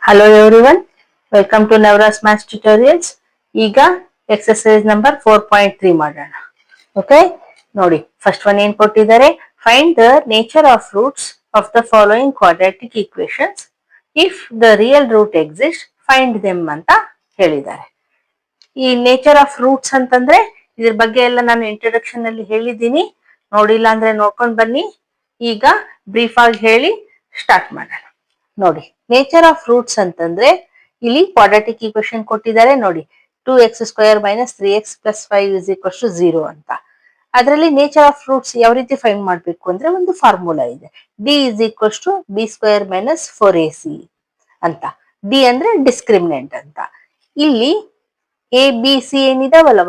Hello everyone, welcome to Navras Maths Tutorials. ಈಗ exercise number 4.3 ಮಾಡೋಣ. Okay, ನೋಡಿ first one ಏನ್ ಕೊಟ್ಟಿದ್ದಾರೆ, find the nature of roots of the following quadratic equations if the real root exist find them ಅಂತ ಹೇಳಿದ್ದಾರೆ. ಈ nature of roots ಅಂತಂದ್ರೆ ಇದ್ರ ಬಗ್ಗೆ ಎಲ್ಲ ನಾನು ಇಂಟ್ರೊಡಕ್ಷನ್ ಅಲ್ಲಿ ಹೇಳಿದ್ದೀನಿ, ನೋಡಿಲ್ಲ ಅಂದ್ರೆ ನೋಡ್ಕೊಂಡ್ ಬನ್ನಿ. ಈಗ ಬ್ರೀಫ್ ಆಗಿ ಹೇಳಿ ಸ್ಟಾರ್ಟ್ ಮಾಡೋಣ. ನೋಡಿ, ನೇಚರ್ ಆಫ್ ರೂಟ್ಸ್ ಅಂತಂದ್ರೆ ಇಲ್ಲಿ ಕ್ವಾಡ್ರಾಟಿಕ್ ಈಕ್ವೇಶನ್ ಕೊಟ್ಟಿದ್ದಾರೆ ನೋಡಿ, 2x² - 3x + 5 = 0 ಅಂತ. ಅದರಲ್ಲಿ ನೇಚರ್ ಆಫ್ ರೂಟ್ಸ್ ಯಾವ ರೀತಿ ಫೈಂಡ್ ಮಾಡ್ಬೇಕು ಅಂದ್ರೆ ಒಂದು ಫಾರ್ಮುಲಾ ಇದೆ, d = b² - 4ac ಅಂತ. ಡಿ ಅಂದ್ರೆ ಡಿಸ್ಕ್ರಿಮಿನೆಂಟ್ ಅಂತ. ಇಲ್ಲಿ ಎ ಬಿ ಸಿ ಏನಿದಾವಲ್ಲವ,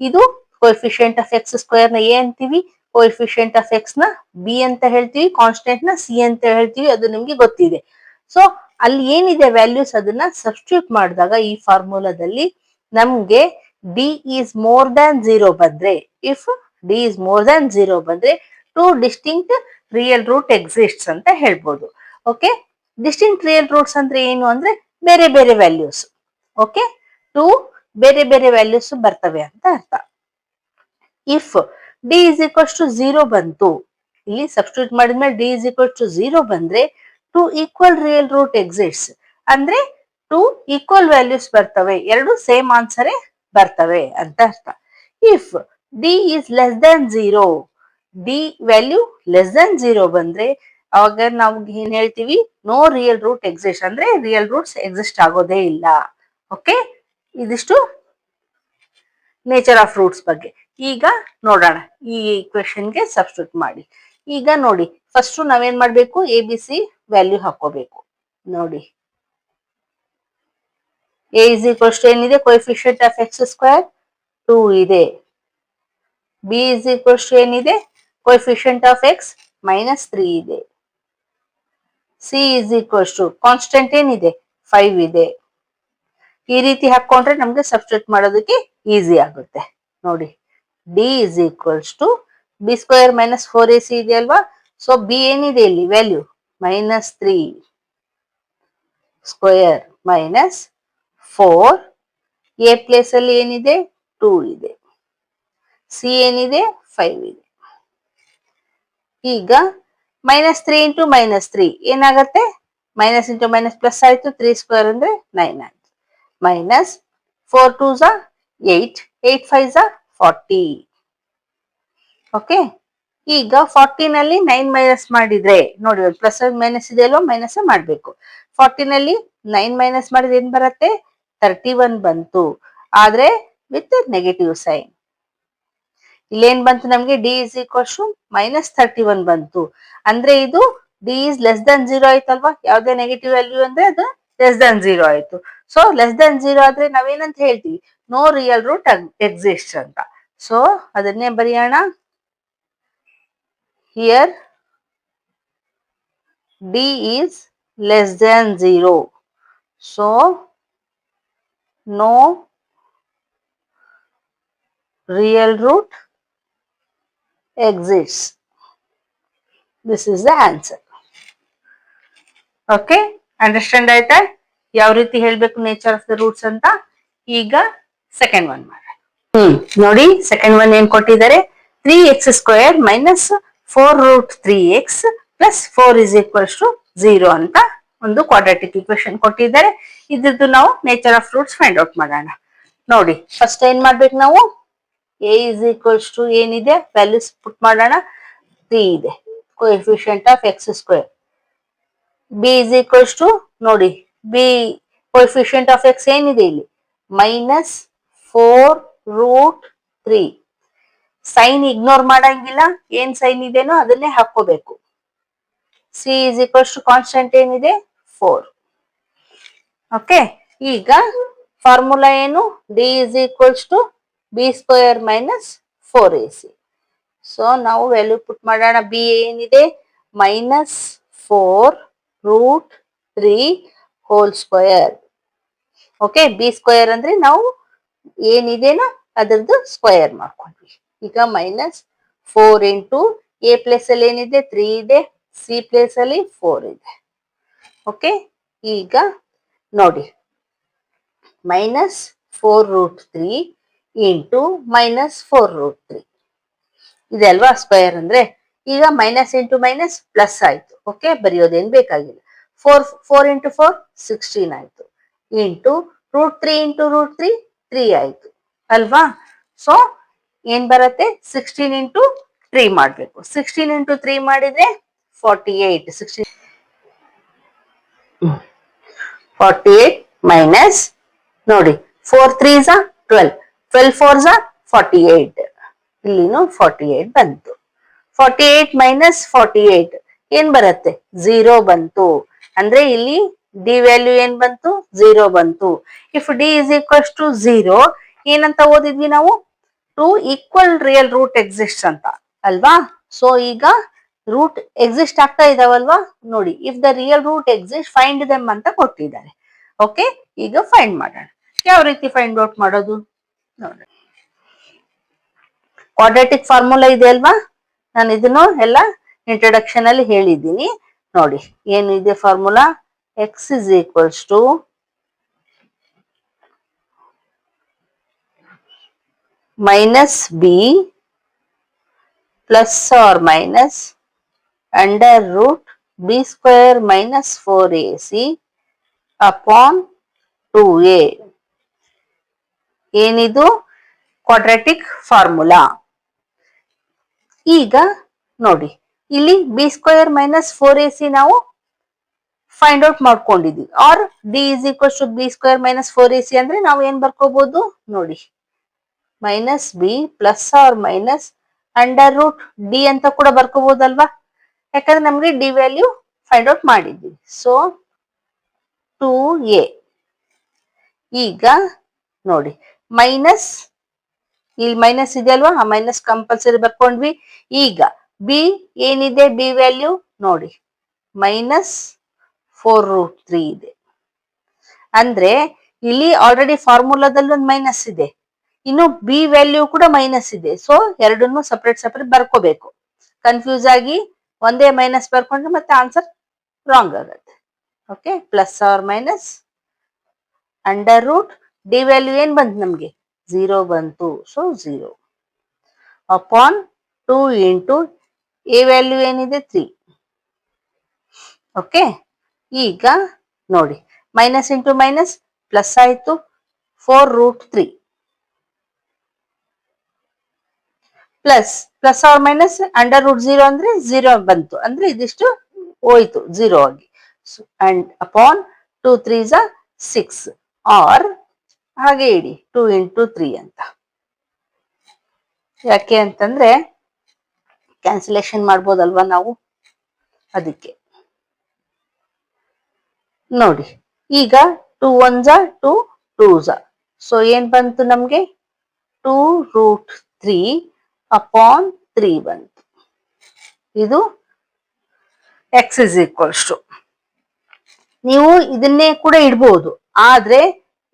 ಇದು ಕೋಎಫಿಷಿಯಂಟ್ ಆಫ್ x² ನ ಎ ಅಂತೀವಿ, ಕೋಎಫಿಷಿಯಂಟ್ ಆಫ್ x ನ ಬಿ ಅಂತ ಹೇಳ್ತೀವಿ, ಕಾನ್ಸ್ಟೆಂಟ್ ನ ಸಿ ಅಂತ ಹೇಳ್ತೀವಿ, ಅದು ನಿಮ್ಗೆ ಗೊತ್ತಿದೆ. ಸೊ ಅಲ್ಲಿ ಏನಿದೆ ವ್ಯಾಲ್ಯೂಸ್ ಅದನ್ನ ಸಬ್ಸ್ಟಿಟ್ಯೂಟ್ ಮಾಡಿದಾಗ ಈ ಫಾರ್ಮುಲಾದಲ್ಲಿ ನಮ್ಗೆ ಡಿ ಈಸ್ ಮೋರ್ ದ್ಯಾನ್ 0 ಬಂದ್ರೆ, if D is more than 0 ಬಂದ್ರೆ two distinct real root exists ಅಂತ ಹೇಳ್ಬೋದು. ಓಕೆ, ಡಿಸ್ಟಿಂಕ್ಟ್ ರಿಯಲ್ ರೂಟ್ಸ್ ಅಂದ್ರೆ ಏನು ಅಂದ್ರೆ ಬೇರೆ ಬೇರೆ ವ್ಯಾಲ್ಯೂಸ್. ಓಕೆ, ಟೂ ಬೇರೆ ಬೇರೆ ವ್ಯಾಲ್ಯೂಸ್ ಬರ್ತವೆ ಅಂತ ಅರ್ಥ. If D is equals to 0 ಬಂತು, ಇಲ್ಲಿ ಸಬ್ಸ್ಟಿಟ್ಯೂಟ್ ಮಾಡಿದ್ಮೇಲೆ ಡಿ ಇಸ್ ಈಕ್ವಲ್ ಟು 0 ಬಂದ್ರೆ two equal real root exists ಅಂದ್ರೆ ಟು ಈಕ್ವಲ್ ವ್ಯಾಲ್ಯೂಸ್ ಬರ್ತವೆ, ಎರಡು ಸೇಮ್ ಆನ್ಸರೇ ಬರ್ತವೆ ಅಂತ ಅರ್ಥ. If D is less than 0, D value less than 0 ಬಂದ್ರೆ ಅವಾಗ ನಾವು ಏನ್ ಹೇಳ್ತೀವಿ, ನೋ ರಿಯಲ್ ರೂಟ್ ಎಕ್ಸಿಸ್ಟ್ ಅಂದ್ರೆ ರಿಯಲ್ ರೂಟ್ಸ್ ಎಕ್ಸಿಸ್ಟ್ ಆಗೋದೇ ಇಲ್ಲ. ಓಕೆ, ಇದಿಷ್ಟು ನೇಚರ್ ಆಫ್ ರೂಟ್ಸ್ ಬಗ್ಗೆ. ಈಗ ನೋಡೋಣ ಈ ಕ್ವೆಶನ್ಗೆ ಸಬ್ಸ್ಟಿಟ್ಯೂಟ್ ಮಾಡಿ. ಈಗ ನೋಡಿ, ಫಸ್ಟ್ ನಾವೇನ್ ಮಾಡ್ಬೇಕು, ಎ ಬಿ ಸಿ ವ್ಯಾಲ್ಯೂ ಹಾಕೋಬೇಕು. ನೋಡಿ, ಎ ಇಸ್ ಈಕ್ವಲ್ಸ್ ಟು ಏನಿದೆ, ಕೋಎಫಿಷಿಯಂಟ್ ಆಫ್ x² 2 ಇದೆ. ಬಿ ಇಸ್ ಈಕ್ವಲ್ಸ್ ಟು ಏನಿದೆ, ಕೋಎಫಿಷಿಯಂಟ್ ಆಫ್ x -3 ಇದೆ. C is equals to constant ಏನಿದೆ 5 ಇದೆ. ಈ ರೀತಿ ಹಾಕೊಂಡ್ರೆ ನಮ್ಗೆ ಸಬ್ಸ್ಟಿಟ್ಯೂಟ್ ಮಾಡೋದಕ್ಕೆ ಈಸಿ ಆಗುತ್ತೆ. ನೋಡಿ, D is equals to b² - 4ac ಇದೆ ಅಲ್ವಾ, ಸೊ ಬಿ ಏನಿದೆ ಇಲ್ಲಿ ವ್ಯಾಲ್ಯೂ -3² - 4, ಎ ಪ್ಲೇಸ್ ಅಲ್ಲಿ ಏನಿದೆ 2 ಇದೆ, ಸಿ ಏನಿದೆ 5 ಇದೆ. ಈಗ -3 × -3 ಏನಾಗತ್ತೆ, ಮೈನಸ್ ಇಂಟು ಮೈನಸ್ ಪ್ಲಸ್ ಆಯ್ತು, 3² ಅಂದ್ರೆ 9 ಆಯ್ತು. -4 2s are 8, 8 5s are 40. Okay, ಈಗ 40 ನಲ್ಲಿ 9 ಮೈನಸ್ ಮಾಡಿದ್ರೆ ನೋಡಿ, ಪ್ಲಸ್ ಮೈನಸ್ ಇದೆ ಅಲ್ವಾ, ಮೈನಸ್ ಮಾಡ್ಬೇಕು. 40 ನಲ್ಲಿ 9 ಮೈನಸ್ ಮಾಡಿದ್ರೆ ಏನ್ ಬರುತ್ತೆ, 31 ಬಂತು, ಆದ್ರೆ ವಿತ್ ನೆಗೆಟಿವ್ ಸೈನ್. ಇಲ್ಲೇನ್ ಬಂತು ನಮ್ಗೆ, ಡಿ ಇಸ್ ಈಕ್ವಲ್ಸ್ ಟು -31 ಬಂತು, ಅಂದ್ರೆ ಇದು ಡಿ ಇಸ್ ಲೆಸ್ ದನ್ 0 ಆಯ್ತಲ್ವಾ, ಯಾವ್ದೇ ನೆಗೆಟಿವ್ ವ್ಯಾಲ್ಯೂ ಅಂದ್ರೆ ಅದು ಲೆಸ್ ದನ್ 0 ಆಯ್ತು. ಸೊ ಲೆಸ್ ದನ್ 0 ಆದ್ರೆ ನಾವೇನಂತ ಹೇಳ್ತೀವಿ, ನೋ ರಿಯಲ್ ರೂಟ್ ಎಕ್ಸಿಸ್ಟ್ ಅಂತ. ಸೊ ಅದನ್ನೇ ಬರೆಯೋಣ, here D is less than 0, so no real root exists. This is the answer. Okay, understand ಆಯ್ತಾ ಯಾವ ರೀತಿ ಹೇಳ್ಬೇಕು ನೇಚರ್ ಆಫ್ ದ ರೂಟ್ಸ್ ಅಂತ. ಈಗ ಸೆಕೆಂಡ್ ಒನ್ ಮಾಡೋಣ. ನೋಡಿ, ಸೆಕೆಂಡ್ ಒನ್ ಏನ್ ಕೊಟ್ಟಿದ್ದಾರೆ, 3x² - 4√3x + 4 = 0 ಅಂತ ಒಂದು ಕ್ವಾಡ್ರಾಟಿಕ್ ಈಕ್ವೇಶನ್ ಕೊಟ್ಟಿದ್ದಾರೆ. ಇದ್ರದ್ದು ನಾವು nature of roots find out ಮಾಡೋಣ. ನೋಡಿ, ಫಸ್ಟ್ ಏನ್ ಮಾಡ್ಬೇಕು ನಾವು, ಎ ಇಸ್ ಈಕ್ವಲ್ಸ್ ಟು ಏನಿದೆ ವ್ಯಾಲ್ಯೂಸ್ ಪುಟ್ ಮಾಡೋಣ, 3 ಇದೆ, coefficient of x². B is equals to ನೋಡಿ, ಬಿ ಕೋಎಫಿಷಿಯಂಟ್ ಆಫ್ x ಏನಿದೆ ಇಲ್ಲಿ -4√3. ಸೈನ್ ಇಗ್ನೋರ್ ಮಾಡಂಗಿಲ್ಲ, ಏನ್ ಸೈನ್ ಇದೆನೋ ಅದನ್ನೇ ಹಾಕೋಬೇಕು. C is equals to constant ಏನಿದೆ 4. ಓಕೆ, ಈಗ ಫಾರ್ಮುಲಾ ಏನು, D is equals to b² - 4ac. So ನಾವು ವ್ಯಾಲ್ಯೂ ಪುಟ್ ಮಾಡೋಣ, ಬಿ ಏನಿದೆ -4√3² ಓಕೆ, b² ಅಂದ್ರೆ ನಾವು ಏನಿದೆನೋ ಅದ್ರದ್ದು ಸ್ಕ್ವಯರ್ ಮಾಡ್ಕೊಂಡ್ವಿ. ಈಗ -4 ಇಂಟು ಎ ಪ್ಲೇಸ್ ಅಲ್ಲಿ ಏನಿದೆ 3 ಇದೆ, ಸಿ ಪ್ಲೇಸ್ ಅಲ್ಲಿ 4 ಇದೆ. ಓಕೆ, ಈಗ ನೋಡಿ ಮೈನಸ್ 4√3 ಇಂಟು ಮೈನಸ್ 4√3 ಇದೆ ಅಲ್ವಾ ಸ್ಕ್ವೇರ್ ಅಂದ್ರೆ. ಈಗ ಮೈನಸ್ ಇಂಟು ಮೈನಸ್ ಪ್ಲಸ್ ಆಯ್ತು. ಓಕೆ, ಬರೆಯೋದೇನ್ ಬೇಕಾಗಿಲ್ಲ. 4 ಇಂಟು 4 16 ಆಯ್ತು. ಇಂಟು √3 ಇಂಟು √3 3 ಆಯ್ತು ಅಲ್ವಾ. ಸೊ ಏನ್ ಬರುತ್ತೆ, 16 ಇಂಟು 3 ಮಾಡ್ಬೇಕು. 16 ಇಂಟು 3 ಮಾಡಿದ್ರೆ 48. 48 ಮೈನಸ್ ನೋಡಿ 4 3s 12, 12 4s 48. ಇಲ್ಲಿನೂ 48 ಬಂತು. 48 ಮೈನಸ್ 48 ಏನ್ ಬರುತ್ತೆ, 0 ಬಂತು. ಅಂದ್ರೆ ಇಲ್ಲಿ ಡಿ ವ್ಯಾಲ್ಯೂ ಏನ್ ಬಂತು, 0 ಬಂತು. If D is equals to 0 ಏನಂತ ಓದಿದ್ವಿ ನಾವು, 2 ಈಕ್ವಲ್ ರಿಯಲ್ ರೂಟ್ ಎಕ್ಸಿಸ್ಟ್ ಅಂತ ಅಲ್ವಾ. ಸೊ ಈಗ ರೂಟ್ ಎಕ್ಸಿಸ್ಟ್ ಆಗ್ತಾ ಇದಾವಲ್ವಾ ನೋಡಿ. If the real root exist find them ಅಂತ ಕೊಟ್ಟಿದ್ದಾರೆ. ಓಕೆ, ಈಗ ಫೈಂಡ್ ಮಾಡೋಣ. ಯಾವ ರೀತಿ ಫೈಂಡ್ ಔಟ್ ಮಾಡೋದು ನೋಡಿ. ಕ್ವಾಡ್ರಾಟಿಕ್ ಫಾರ್ಮುಲಾ ಇದೆ ಅಲ್ವಾ, ನಾನು ಇದನ್ನು ಎಲ್ಲ ಇಂಟ್ರೊಡಕ್ಷನ್ ಅಲ್ಲಿ ಹೇಳಿದ್ದೀನಿ ನೋಡಿ. ಏನು ಇದೆ formula, X is equals to minus B plus or minus under root B square minus 4ac upon 2a. ಏನಿದು ಕ್ವಾಡ್ರಾಟಿಕ್ ಫಾರ್ಮುಲಾ. ಈಗ ನೋಡಿ ಇಲ್ಲಿ ಬಿ ಸ್ಕ್ವೇರ್ ಮೈನಸ್ 4ac ನಾವು ಫೈಂಡ್ ಔಟ್ ಮಾಡ್ಕೊಂಡಿದ್ವಿ. Or D is equals to B square minus 4ac ಅಂದ್ರೆ ನಾವು ಏನ್ ಬರ್ಕೋಬಹುದು ನೋಡಿ, minus B plus or minus under root D ಅಂತ ಕೂಡ ಬರ್ಕೋಬಹುದಲ್ವಾ. ಯಾಕಂದ್ರೆ ನಮ್ಗೆ ಡಿ ವ್ಯಾಲ್ಯೂ ಫೈಂಡ್ ಔಟ್ ಮಾಡಿದ್ವಿ. So 2a. ಈಗ ನೋಡಿ ಮೈನಸ್, ಇಲ್ಲಿ ಮೈನಸ್ ಇದೆ ಅಲ್ವಾ, ಆ ಮೈನಸ್ ಕಂಪಲ್ಸರಿ ಬರ್ಕೊಂಡ್ವಿ. ಈಗ ಬಿ ಏನಿದೆ, ಬಿ ವ್ಯಾಲ್ಯೂ ನೋಡಿ ಮೈನಸ್ 4√3 ಇದೆ. ಅಂದ್ರೆ ಇಲ್ಲಿ ಆಲ್ರೆಡಿ ಫಾರ್ಮುಲಾದಲ್ಲಿ ಒಂದು ಮೈನಸ್ ಇದೆ, ಇನ್ನು ಬಿ ವ್ಯಾಲ್ಯೂ ಕೂಡ ಮೈನಸ್ ಇದೆ. ಸೊ ಎರಡನ್ನು ಸಪರೇಟ್ ಸಪರೇಟ್ ಬರ್ಕೋಬೇಕು. ಕನ್ಫ್ಯೂಸ್ ಆಗಿ ಒಂದೇ ಮೈನಸ್ ಬರ್ಕೊಂಡ್ರೆ ಮತ್ತೆ ಆನ್ಸರ್ ರಾಂಗ್ ಆಗುತ್ತೆ. Okay, plus or minus under root D value ಏನ್ ಬಂತು ನಮ್ಗೆ, 0 ಬಂತು. So 0 upon 2 into A value ಏನಿದೆ 3. ಓಕೆ, ಈಗ ನೋಡಿ ಮೈನಸ್ ಇಂಟು ಮೈನಸ್ ಪ್ಲಸ್ ಆಯ್ತು. 4√3 plus plus or minus under root 0 ಅಂದ್ರೆ 0 ಬಂತು. ಅಂದ್ರೆ ಇದಿಷ್ಟು ಹೋಯ್ತು 0 ಆಗಿ. ಅಂಡ್ ಅಪಾನ್ 2 3s 6 ಆರ್ ಹಾಗೆ ಇಡಿ 2 ಇಂಟು 3 ಅಂತ. ಯಾಕೆ ಅಂತಂದ್ರೆ ಕ್ಯಾನ್ಸಲೇಷನ್ ಮಾಡ್ಬೋದಲ್ವಾ ನಾವು, ಅದಕ್ಕೆ ನೋಡಿ. ಈಗ 2 1s 2 2s. ಸೊ ಏನ್ ಬಂತು ನಮ್ಗೆ, 2√3 ಅಪಾನ್ 3 ಬಂತು. ಇದು ಎಕ್ಸ್ ಇಸ್ ಈಕ್ವಲ್ಸ್ ಟು, ನೀವು ಇದನ್ನೇ ಕೂಡ ಇಡ್ಬೋದು. ಆದ್ರೆ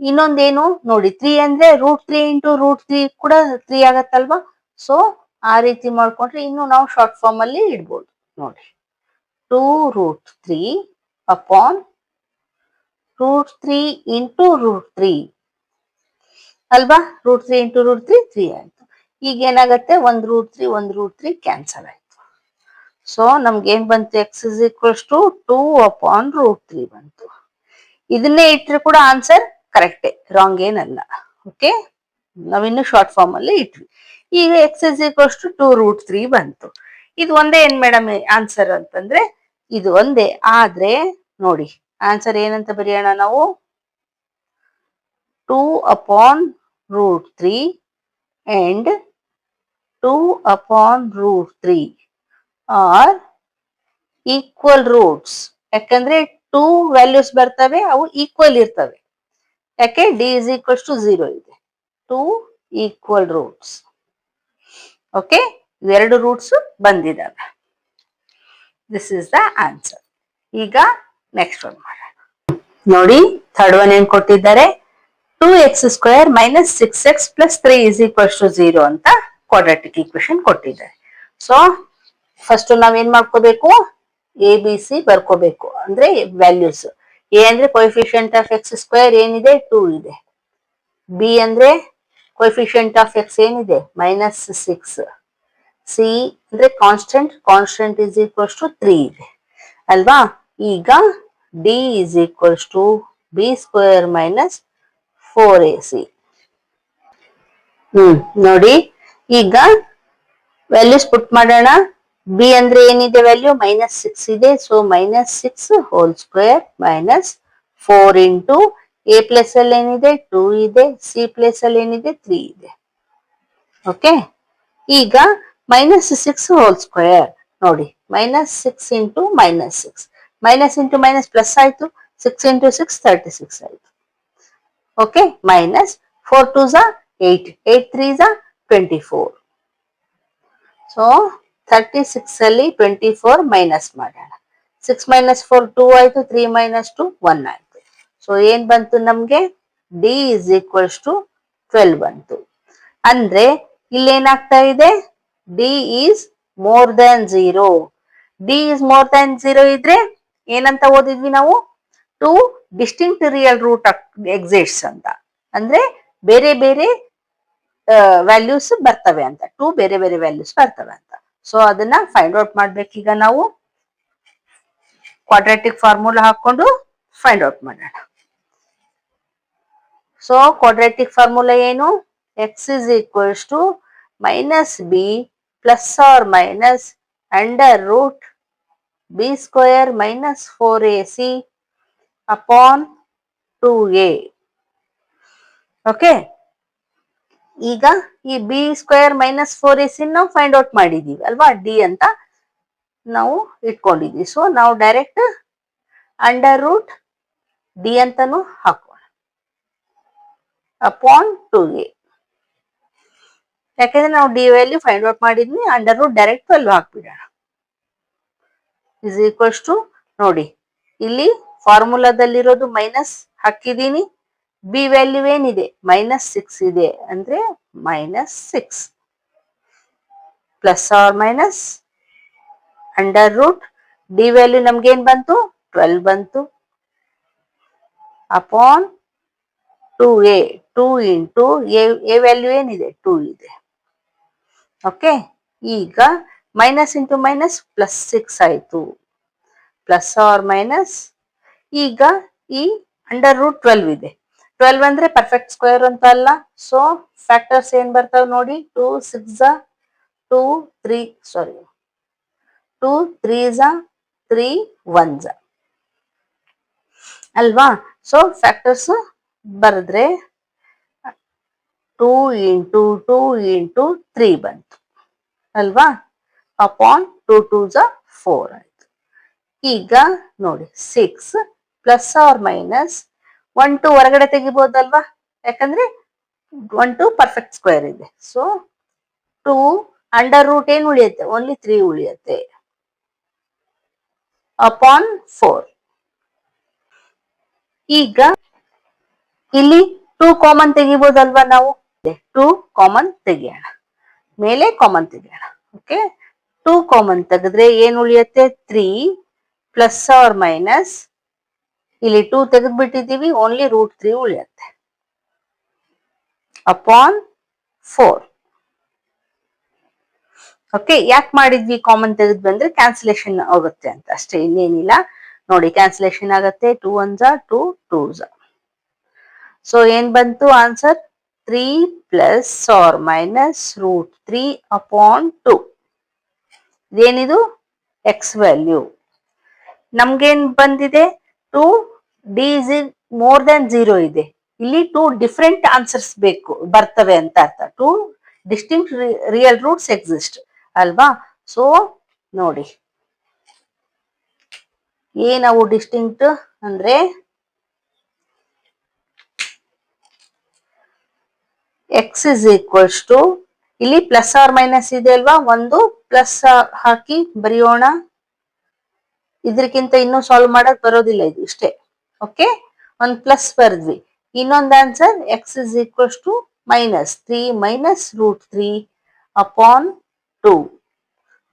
ಇನ್ನೊಂದೇನು ನೋಡಿ, 3 ಅಂದ್ರೆ √3 ಇಂಟು √3 ಕೂಡ 3 ಆಗತ್ತಲ್ವಾ. ಸೊ ಆ ರೀತಿ ಮಾಡ್ಕೊಂಡ್ರೆ ಇನ್ನು ನಾವು ಶಾರ್ಟ್ ಫಾರ್ಮ್ ಅಲ್ಲಿ ಇಡ್ಬೋದು ನೋಡಿ. 2√3 ಅಪಾನ್ √3 ಇಂಟು √3 ಅಲ್ವಾ. √3 ಇಂಟು √3 3 ಆಯ್ತು. ಈಗ ಏನಾಗತ್ತೆ, 1√3 ಕ್ಯಾನ್ಸಲ್ ಆಯ್ತು. ಸೊ ನಮ್ಗೆ ಏನ್ ಬಂತು, X is equals to 2 upon √3 ಬಂತು. ಇದನ್ನೇ ಇಟ್ರೆ ಕೂಡ ಆನ್ಸರ್ ಕರೆಕ್ಟೇ, ರಾಂಗ್ ಏನಲ್ಲ. ಓಕೆ, ನಾವಿನ್ನು ಶಾರ್ಟ್ ಫಾರ್ಮ್ ಅಲ್ಲಿ ಇಟ್ವಿ. ಈಗ ಎಕ್ಸ್ ಇಸ್ ಈಕ್ವಲ್ಸ್ ಟು 2√3 ಬಂತು. ಇದು ಒಂದೇ ಏನ್ ಮೇಡಮ್ ಆನ್ಸರ್ ಅಂತಂದ್ರೆ ಇದು ಒಂದೇ. ಆದ್ರೆ ನೋಡಿ ಆನ್ಸರ್ ಏನಂತ ಬರೆಯೋಣ ನಾವು, 2 upon √3 and 2 upon √3 are equal roots. ಯಾಕಂದ್ರೆ 2 ವ್ಯಾಲ್ಯೂಸ್ ಬರ್ತವೆ, ಅವು ಈಕ್ವಲ್ ಇರ್ತವೆ. ಯಾಕೆ, ಡಿ ಇಸ್ ಈಕ್ವಲ್ಸ್ ಟು 0 ಇದೆ. 2 ಈಕ್ವಲ್ ರೂಟ್ಸ್. ಓಕೆ, ಇವೆರಡು ರೂಟ್ಸ್ ಬಂದಿದ್ದಾವೆ. This is the answer. ಈಗ ನೆಕ್ಸ್ಟ್ ಒನ್ ಮಾಡೋಣ ನೋಡಿ. ಥರ್ಡ್ ಒನ್ ಏನ್ ಕೊಟ್ಟಿದ್ದಾರೆ, 2x² minus 6x plus 3 is equals to 0 ಅಂತ ಕ್ವಾಡ್ರಾಟಿಕ್ ಈಕ್ವೇಶನ್ ಕೊಟ್ಟಿದ್ದಾರೆ. ಸೊ ಫಸ್ಟ್ ನಾವ್ ಏನ್ ಮಾಡ್ಕೋಬೇಕು, ಎ ಬಿ ಸಿ ಬರ್ಕೋಬೇಕು, ಅಂದ್ರೆ ವ್ಯಾಲ್ಯೂಸ್. ಎ ಅಂದ್ರೆ ಕೊಯಿಫಿಷಿಯಂಟ್ ಆಫ್ ಎಕ್ಸ್ ಸ್ಕ್ವೇರ್ ಏನಿದೆ 2 ಇದೆ. ಬಿ ಅಂದ್ರೆ ಕೊಯಿಫಿಷಿಯಂಟ್ ಆಫ್ ಎಕ್ಸ್ ಏನಿದೆ -6. ಸಿ ಅಂದ್ರೆ constant, constant is equals to 3 ಇದೆ ಅಲ್ವಾ. ಈಗ D is equals to B square minus 4ac. ನೋಡಿ ಈಗ ವ್ಯಾಲ್ಯೂಸ್ ಪುಟ್ ಮಾಡೋಣ. ಬಿ ಅಂದ್ರೆ ಏನಿದೆ ವ್ಯಾಲ್ಯೂ -6 ಇದೆ. So -6 hole square minus 4 into A place ಅಲ್ಲಿ ಏನಿದೆ 2 ಇದೆ, ಸಿ ಪ್ಲೇಸ್ ಅಲ್ಲಿ ಏನಿದೆ 3 ಇದೆ. ಓಕೆ, ಈಗ -6 ಹೋಲ್ ಸ್ಕ್ವೇರ್ ನೋಡಿ, -6 into -6, minus into minus plus ಆಯ್ತು, 6 ಇಂಟು 6 36 ಆಯ್ತು. Okay, minus 4 2s 8, 8 3s 24. So 36 ಅಲ್ಲಿ 24 ಮೈನಸ್ ಮಾಡೋಣ. 6 ಮೈನಸ್ 4 2 ಆಯ್ತು, 3 ಮೈನಸ್ 2 1 ಆಯ್ತು. ಸೊ ಏನ್ ಬಂತು ನಮ್ಗೆ, ಡಿ ಇಸ್ ಈಕ್ವಲ್ಸ್ ಟು 12 ಬಂತು. ಅಂದ್ರೆ ಇಲ್ಲೇನಾಗ್ತಾ ಇದೆ, D is more than 0. D is more than 0 ಇದ್ರೆ ಏನಂತ ಓದಿದ್ವಿ ನಾವು, 2 ಡಿಸ್ಟಿಂಕ್ಟ್ ರಿಯಲ್ ರೂಟ್ ಎಕ್ಸಿಸ್ಟ್ಸ್ ಅಂತ. ಅಂದ್ರೆ ಬೇರೆ ಬೇರೆ ವ್ಯಾಲ್ಯೂಸ್ ಬರ್ತವೆ ಅಂತ, 2 ಬೇರೆ ಬೇರೆ ವ್ಯಾಲ್ಯೂಸ್ ಬರ್ತವೆ ಅಂತ. ಸೊ ಅದನ್ನ ಫೈಂಡ್ ಔಟ್ ಮಾಡ್ಬೇಕೀಗ ನಾವು. ಕ್ವಾಡ್ರಾಟಿಕ್ ಫಾರ್ಮುಲಾ ಹಾಕೊಂಡು ಫೈಂಡ್ ಔಟ್ ಮಾಡೋಣ. ಸೊ ಕ್ವಾಡ್ರಾಟಿಕ್ ಫಾರ್ಮುಲಾ ಏನು, X is equals to minus B plus or minus under root B square minus 4ac upon 2a. Okay, ಈಗ ಈ ಬಿ ಸ್ಕ್ವೇರ್ ಮೈನಸ್ 4ac ನಾವು find out ಮಾಡಿದೀವಿ ಅಲ್ವಾ, D ಅಂತ ನಾವು ಇಟ್ಕೊಂಡಿದ್ವಿ. ಸೊ ನಾವು ಡೈರೆಕ್ಟ್ ಅಂಡರ್ ರೂಟ್ ಡಿ ಅಂತಾನು ಹಾಕೋಣ ಅಪಾನ್ 2a. ಯಾಕಂದ್ರೆ ನಾವು ಡಿ ವ್ಯಾಲ್ಯೂ ಫೈಂಡ್ ಔಟ್ ಮಾಡಿದ್ವಿ, ಅಂಡರ್ ರೂಟ್ ಡೈರೆಕ್ಟ್ ವ್ಯಾಲ್ಯೂ ಹಾಕ್ಬಿಡೋಣ. ಇಸ್ ಈಕ್ವಲ್ಸ್ ಟು ನೋಡಿ, ಇಲ್ಲಿ ಫಾರ್ಮುಲಾದಲ್ಲಿರೋದು ಮೈನಸ್ ಹಾಕಿದೀನಿ, ಬಿ ವ್ಯಾಲ್ಯೂ ಏನಿದೆ -6 ಇದೆ, ಅಂದ್ರೆ -6 plus or minus under root D value ನಮ್ಗೆ ಏನ್ ಬಂತು 12 ಬಂತು upon 2a. 2 into A value ಏನಿದೆ 2 ಇದೆ. ಓಕೆ, ಈಗ ಮೈನಸ್ ಇಂಟು ಮೈನಸ್ ಪ್ಲಸ್ 6 ಆಯ್ತು, ಪ್ಲಸ್ ಆರ್ ಮೈನಸ್. ಈಗ ಈ ಅಂಡರ್ ರೂಟ್ 12 ಇದೆ, 12 ಅಂದ್ರೆ ಪರ್ಫೆಕ್ಟ್ ಸ್ಕ್ವೇರ್ ಅಂತ ಅಲ್ಲ. ಸೊ ಫ್ಯಾಕ್ಟರ್ಸ್ ಏನ್ ಬರ್ತಾವ ನೋಡಿ, 2 6 2 3 ಸಾರಿ 2 3s 3 1s ಅಲ್ವಾ. ಸೊ ಫ್ಯಾಕ್ಟರ್ಸ್ ಬರೆದ್ರೆ 2 ಇಂಟು 2 ಇಂಟು 3 ಬಂತು ಅಲ್ವಾ, ಅಪಾನ್ 2 2s 4 ಆಯ್ತು. ಈಗ ನೋಡಿ 6 ಪ್ಲಸ್ ಆರ್ ಮೈನಸ್ 1 2 ಹೊರಗಡೆ ತೆಗಿಬಹುದಲ್ವಾ, ಯಾಕಂದ್ರೆ 1 2 ಪರ್ಫೆಕ್ಟ್ ಸ್ಕ್ವೇರ್ ಇದೆ. ಸೊ 2 ಅಂಡರ್ ರೂಟ್ ಏನ್ ಉಳಿಯುತ್ತೆ, ಓನ್ಲಿ 3 ಉಳಿಯುತ್ತೆ ಅಪಾನ್ 4. ಈಗ ಇಲ್ಲಿ 2 ಕಾಮನ್ ತೆಗಿಬಹುದಲ್ವಾ ನಾವು, 2 ಕಾಮನ್ ತೆಗಿಯೋಣ, ಮೇಲೆ ಕಾಮನ್ ತೆಗಿಯೋಣ. ಓಕೆ, 2 ಕಾಮನ್ ತೆಗೆದ್ರೆ ಏನ್ ಉಳಿಯುತ್ತೆ 3 ಪ್ಲಸ್ ಆರ್ ಮೈನಸ್, ಇಲ್ಲಿ 2 ತೆಗೆದ್ಬಿಟ್ಟಿದೀವಿ, ಓನ್ಲಿ ರೂಟ್ 3 ಉಳಿಯುತ್ತೆ ಅಪಾನ್ 4. ಓಕೆ, ಯಾಕೆ ಮಾಡಿದ್ವಿ ಕಾಮನ್ ತೆಗೆದ್ ಬಂದ್ರೆ ಕ್ಯಾನ್ಸಲೇಷನ್ ಆಗುತ್ತೆ ಅಂತ ಅಷ್ಟೇ, ಇನ್ನೇನಿಲ್ಲ. ನೋಡಿ ಕ್ಯಾನ್ಸಲೇಷನ್ ಆಗತ್ತೆ, 2 1s 2 2s. ಸೊ ಏನ್ ಬಂತು answer, 3 plus or minus root 3 upon 2. ಇದೇನಿದು ಎಕ್ಸ್ ವ್ಯಾಲ್ಯೂ. ನಮ್ಗೇನ್ ಬಂದಿದೆ, 2 ಡಿ ಇಸ್ ಮೋರ್ ದನ್ 0 ಇದೆ. ಇಲ್ಲಿ 2 ಡಿಫ್ರೆಂಟ್ ಆನ್ಸರ್ಸ್ ಬೇಕು ಬರ್ತವೆ ಅಂತ ಅರ್ಥ, 2 ಡಿಸ್ಟಿಂಕ್ಟ್ ರಿಯಲ್ ರೂಟ್ಸ್ ಎಕ್ಸಿಸ್ಟ್ ಅಲ್ವಾ. ಸೊ ನೋಡಿ ಏನವು ಡಿಸ್ಟಿಂಕ್ಟ್ ಅಂದ್ರೆ, ಎಕ್ಸ್ ಇಸ್ ಈಕ್ವಲ್ಸ್ ಟು, ಇಲ್ಲಿ ಪ್ಲಸ್ ಆರ್ ಮೈನಸ್ ಇದೆ ಅಲ್ವಾ, ಒಂದು ಪ್ಲಸ್ ಹಾಕಿ ಬರೆಯೋಣ. ಇದಕ್ಕಿಂತ ಇನ್ನೂ ಸಾಲ್ವ್ ಮಾಡಕ್ ಬರೋದಿಲ್ಲ, ಇದು ಇಷ್ಟೇ. ಓಕೆ, ಒಂದು ಪ್ಲಸ್ ಬರ್ದ್ವಿ. ಇನ್ನೊಂದು answer x is equals to -3 minus root 3 upon 2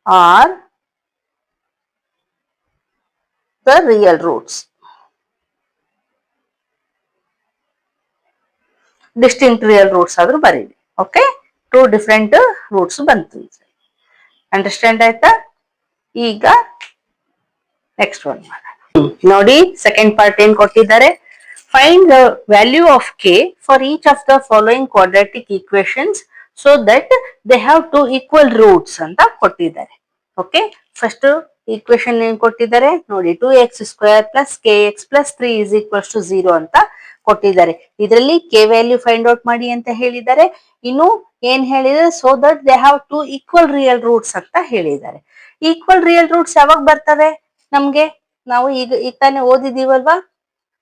are the real roots. Distinct real roots ಆದ್ರೂ ಬರೀರಿ. ಓಕೆ, 2 ಡಿಫ್ರೆಂಟ್ ರೂಟ್ಸ್ ಬಂತು. ಅಂಡರ್ಸ್ಟ್ಯಾಂಡ್ ಆಯ್ತಾ? ಈಗ ನೆಕ್ಸ್ಟ್ ಒನ್ ನೋಡಿ. ಸೆಕೆಂಡ್ ಪಾರ್ಟ್ ಏನ್ ಕೊಟ್ಟಿದ್ದಾರೆ, find the value of k for each of the following quadratic equations so that they have 2 equal roots ಅಂತ ಕೊಟ್ಟಿದ್ದಾರೆ. ಓಕೆ, ಫಸ್ಟ್ ಈಕ್ವೇಶನ್ ಏನ್ ಕೊಟ್ಟಿದ್ದಾರೆ ನೋಡಿ, 2x² plus kx plus 3 is equals to 0 ಅಂತ ಕೊಟ್ಟಿದ್ದಾರೆ. ಇದರಲ್ಲಿ ಕೆ ವ್ಯಾಲ್ಯೂ ಫೈಂಡ್ ಔಟ್ ಮಾಡಿ ಅಂತ ಹೇಳಿದ್ದಾರೆ. ಇನ್ನು ಏನ್ ಹೇಳಿದರೆ, so that they have 2 equal real roots ಅಂತ ಹೇಳಿದ್ದಾರೆ. ಈಕ್ವಲ್ ರಿಯಲ್ ರೂಟ್ಸ್ ಯಾವಾಗ ಬರ್ತವೆ ನಮ್ಗೆ? ನಾವು ಈಗ ತಾನೇ ಓದಿದೀವಲ್ವಾ,